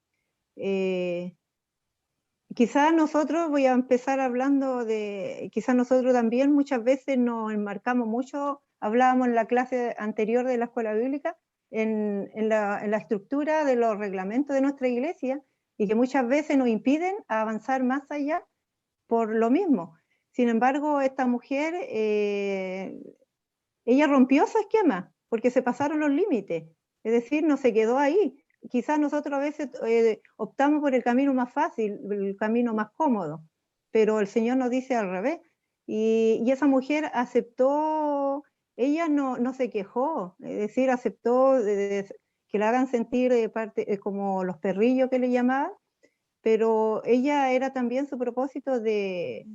quizás nosotros, voy a empezar hablando de, quizás nosotros también muchas veces nos enmarcamos mucho, hablábamos en la clase anterior de la escuela bíblica, en la estructura de los reglamentos de nuestra iglesia, y que muchas veces nos impiden avanzar más allá por lo mismo. Sin embargo, esta mujer, ella rompió su esquema, porque se pasaron los límites, es decir, no se quedó ahí. Quizás nosotros a veces optamos por el camino más fácil, el camino más cómodo, pero el Señor nos dice al revés. Y esa mujer aceptó, ella no se quejó, es decir, aceptó que la hagan sentir como los perrillos que le llamaban, pero ella era también su propósito de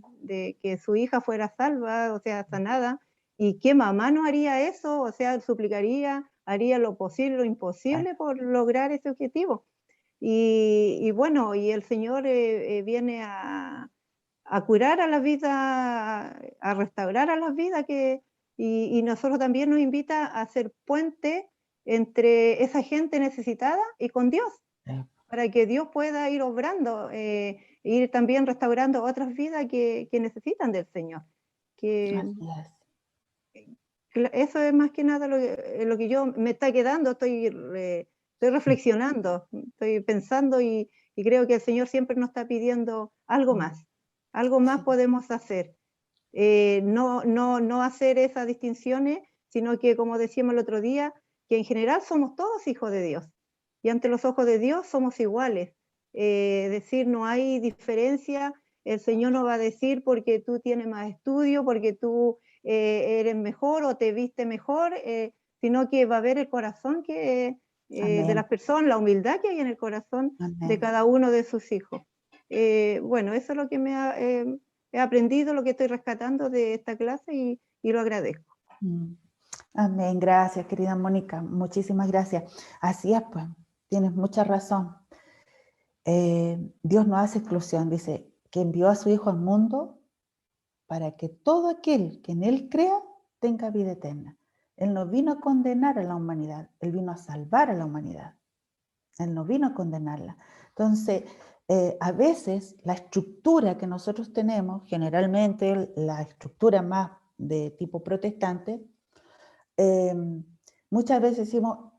que su hija fuera salva, o sea, sanada, y qué mamá no haría eso, o sea, suplicaría, haría lo posible, lo imposible por lograr ese objetivo. Y bueno, y el Señor viene a curar a la vida, a restaurar a las vidas, y nosotros también nos invita a hacer puente entre esa gente necesitada y con Dios, para que Dios pueda ir obrando, ir también restaurando otras vidas que necesitan del Señor. Que Así es. eso es más que nada lo que yo me está quedando, estoy reflexionando, estoy pensando, y creo que el Señor siempre nos está pidiendo algo más Sí. podemos hacer. No hacer esas distinciones, sino que, como decíamos el otro día, que en general somos todos hijos de Dios, y ante los ojos de Dios somos iguales. Es decir, no hay diferencia. El Señor no va a decir porque tú tienes más estudio, porque tú eres mejor o te viste mejor, sino que va a ver el corazón de Amén. las personas, la humildad que hay en el corazón de Amén. cada uno de sus hijos. Bueno, eso es lo que he aprendido, lo que estoy rescatando de esta clase, y lo agradezco. Amén. Gracias, querida Mónica. Muchísimas gracias. Así es, pues, tienes mucha razón. Dios no hace exclusión, dice que envió a su Hijo al mundo para que todo aquel que en Él crea tenga vida eterna. Él no vino a condenar a la humanidad, Él vino a salvar a la humanidad. Él no vino a condenarla. Entonces, a veces la estructura que nosotros tenemos, generalmente la estructura más de tipo protestante, muchas veces decimos,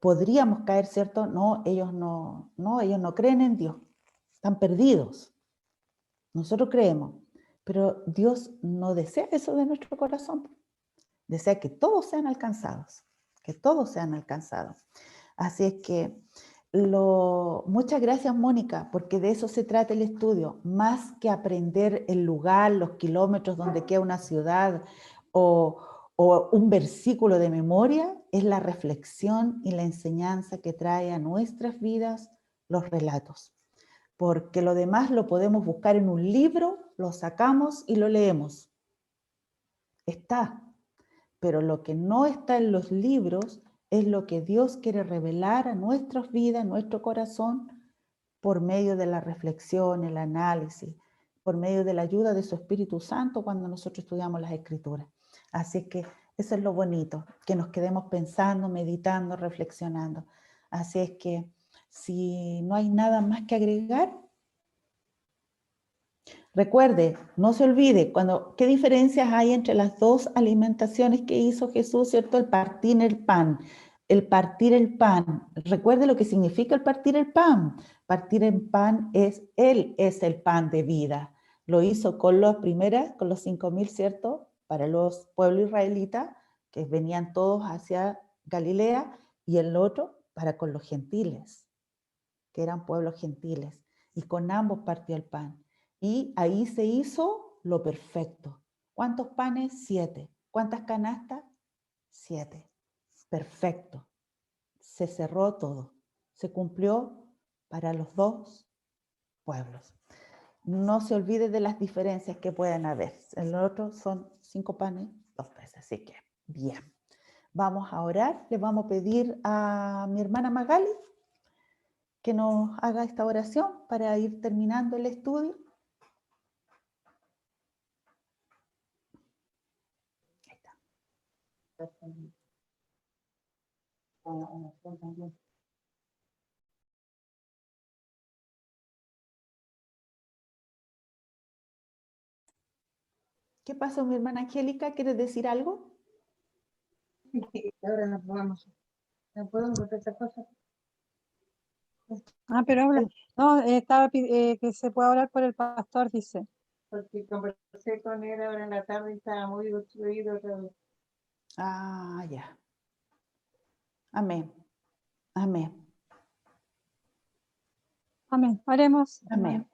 podríamos caer, ¿cierto? No, ellos no creen en Dios, están perdidos. Nosotros creemos, pero Dios no desea eso de nuestro corazón. Desea que todos sean alcanzados, que todos sean alcanzados. Así es que muchas gracias, Mónica, porque de eso se trata el estudio, más que aprender el lugar, los kilómetros donde queda una ciudad o un versículo de memoria, es la reflexión y la enseñanza que trae a nuestras vidas los relatos. Porque lo demás lo podemos buscar en un libro, lo sacamos y lo leemos. Está. Pero lo que no está en los libros es lo que Dios quiere revelar a nuestras vidas, a nuestro corazón, por medio de la reflexión, el análisis, por medio de la ayuda de su Espíritu Santo cuando nosotros estudiamos las Escrituras. Así que eso es lo bonito, que nos quedemos pensando, meditando, reflexionando. Así es que si no hay nada más que agregar, recuerde, no se olvide, ¿qué diferencias hay entre las dos alimentaciones que hizo Jesús, ¿cierto? El partir el pan. El partir el pan. Recuerde lo que significa el partir el pan. Partir el pan Él es el pan de vida. Lo hizo con los 5.000, ¿cierto? Para los pueblos israelitas, que venían todos hacia Galilea, y el otro para con los gentiles, que eran pueblos gentiles. Y con ambos partió el pan. Y ahí se hizo lo perfecto. ¿Cuántos panes? 7. ¿Cuántas canastas? 7. Perfecto. Se cerró todo. Se cumplió para los dos pueblos. No se olvide de las diferencias que pueden haber. El otro son 5 panes, 2 peces. Así que, bien. Vamos a orar. Le vamos a pedir a mi hermana Magali que nos haga esta oración para ir terminando el estudio. Ahí está. ¿Qué pasó, mi hermana Angélica? ¿Quieres decir algo? Ahora no podemos. No podemos hacer esa cosa. Ah, pero habla. No, que se puede hablar por el pastor, dice. Porque conversé con él ahora en la tarde y estaba muy obstruido otra vez. Ah, ya. Amén. Amén. Amén. Oremos. Amén.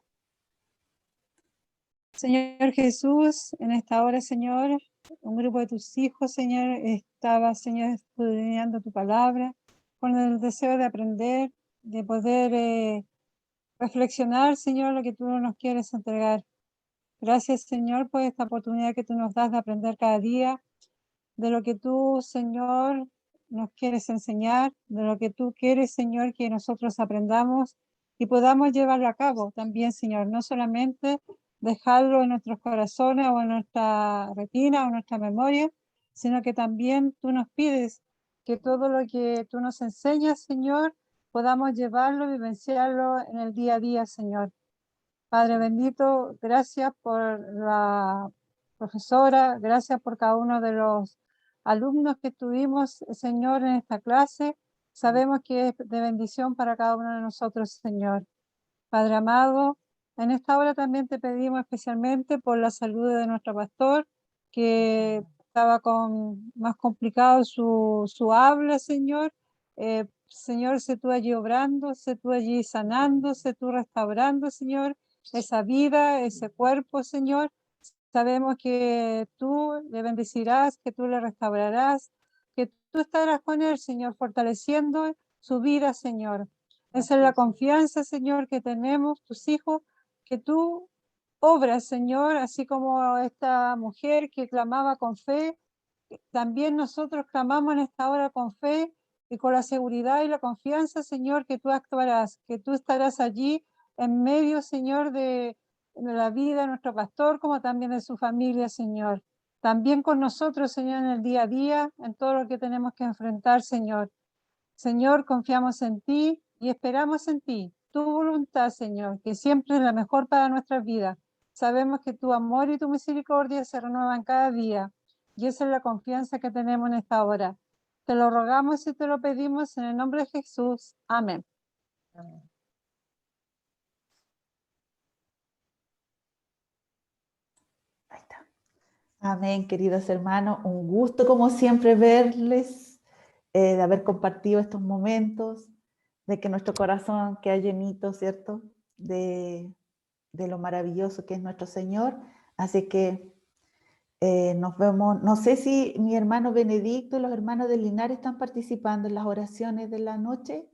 Señor Jesús, en esta hora, Señor, un grupo de tus hijos, Señor, estaba, Señor, estudiando tu palabra, con el deseo de aprender, de poder reflexionar, Señor, lo que tú nos quieres entregar. Gracias, Señor, por esta oportunidad que tú nos das de aprender cada día, de lo que tú, Señor, nos quieres enseñar, de lo que tú quieres, Señor, que nosotros aprendamos y podamos llevarlo a cabo también, Señor, no solamente dejarlo en nuestros corazones o en nuestra retina o en nuestra memoria, sino que también tú nos pides que todo lo que tú nos enseñas, Señor, podamos llevarlo, vivenciarlo en el día a día, Señor. Padre bendito, gracias por la profesora, gracias por cada uno de los alumnos que tuvimos, Señor, en esta clase. Sabemos que es de bendición para cada uno de nosotros, Señor. Padre amado, en esta hora también te pedimos especialmente por la salud de nuestro pastor, que estaba más complicado su habla, Señor. Señor, sé tú allí obrando, sé tú allí sanando, sé tú restaurando, Señor, esa vida, ese cuerpo, Señor. Sabemos que tú le bendecirás, que tú le restaurarás, que tú estarás con él, Señor, fortaleciendo su vida, Señor. Esa es la confianza, Señor, que tenemos, tus hijos, que tú obras, Señor, así como esta mujer que clamaba con fe. También nosotros clamamos en esta hora con fe y con la seguridad y la confianza, Señor, que tú actuarás, que tú estarás allí en medio, Señor, de la vida de nuestro pastor, como también de su familia, Señor. También con nosotros, Señor, en el día a día, en todo lo que tenemos que enfrentar, Señor. Señor, confiamos en ti y esperamos en ti. Tu voluntad, Señor, que siempre es la mejor para nuestras vidas. Sabemos que tu amor y tu misericordia se renuevan cada día y esa es la confianza que tenemos en esta hora. Te lo rogamos y te lo pedimos en el nombre de Jesús. Amén. Ahí está. Amén, queridos hermanos. Un gusto, como siempre, verles, de haber compartido estos momentos, de que nuestro corazón queda llenito, ¿cierto? De lo maravilloso que es nuestro Señor. Así que nos vemos. No sé si mi hermano Benedicto y los hermanos de Linares están participando en las oraciones de la noche.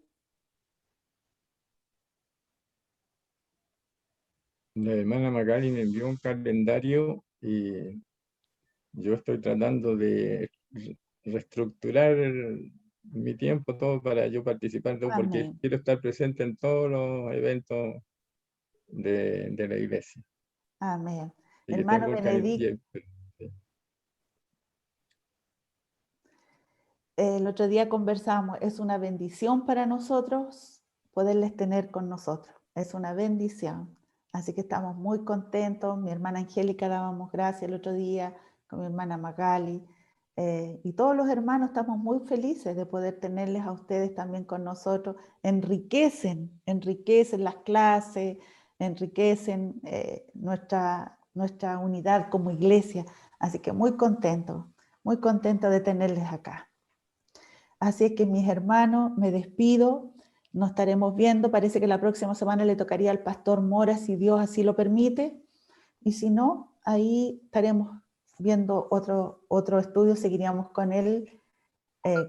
La hermana Magali me envió un calendario y yo estoy tratando de reestructurar mi tiempo todo para yo participar, todo, porque Amén. quiero estar presente en todos los eventos de la iglesia. Amén. Y que Hermano tengo el Benedicto, sí. el otro día conversamos, es una bendición para nosotros poderles tener con nosotros. Es una bendición. Así que estamos muy contentos. Mi hermana Angélica dábamos gracias el otro día, con mi hermana Magali. Y todos los hermanos estamos muy felices de poder tenerles a ustedes también con nosotros. Enriquecen las clases, enriquecen nuestra unidad como iglesia. Así que muy contento de tenerles acá. Así es que mis hermanos, me despido, nos estaremos viendo, parece que la próxima semana le tocaría al pastor Mora, si Dios así lo permite, y si no, ahí estaremos viendo otro estudio, seguiríamos con el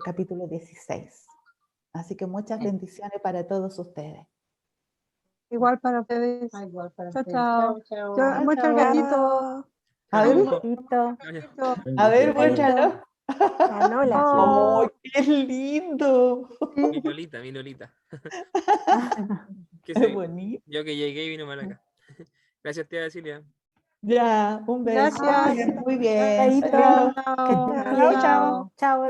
capítulo 16. Así que muchas bendiciones para todos ustedes. Igual para ustedes. Igual para Chao, ustedes. chao. Chao, Yo chao. muestro el Chao. gatito. A ver, Gatito. a ver, Gatito. muéstralo. Canola. ¡Oh, qué lindo! Mi Lolita, mi Lolita. Es bonito. Yo que llegué y vino para acá. Gracias, tía Silvia. Ya, un beso. Gracias. Que estén muy bien. Chaito. Adiós. Que Chao. estén Chao. bien. Chao. Chao.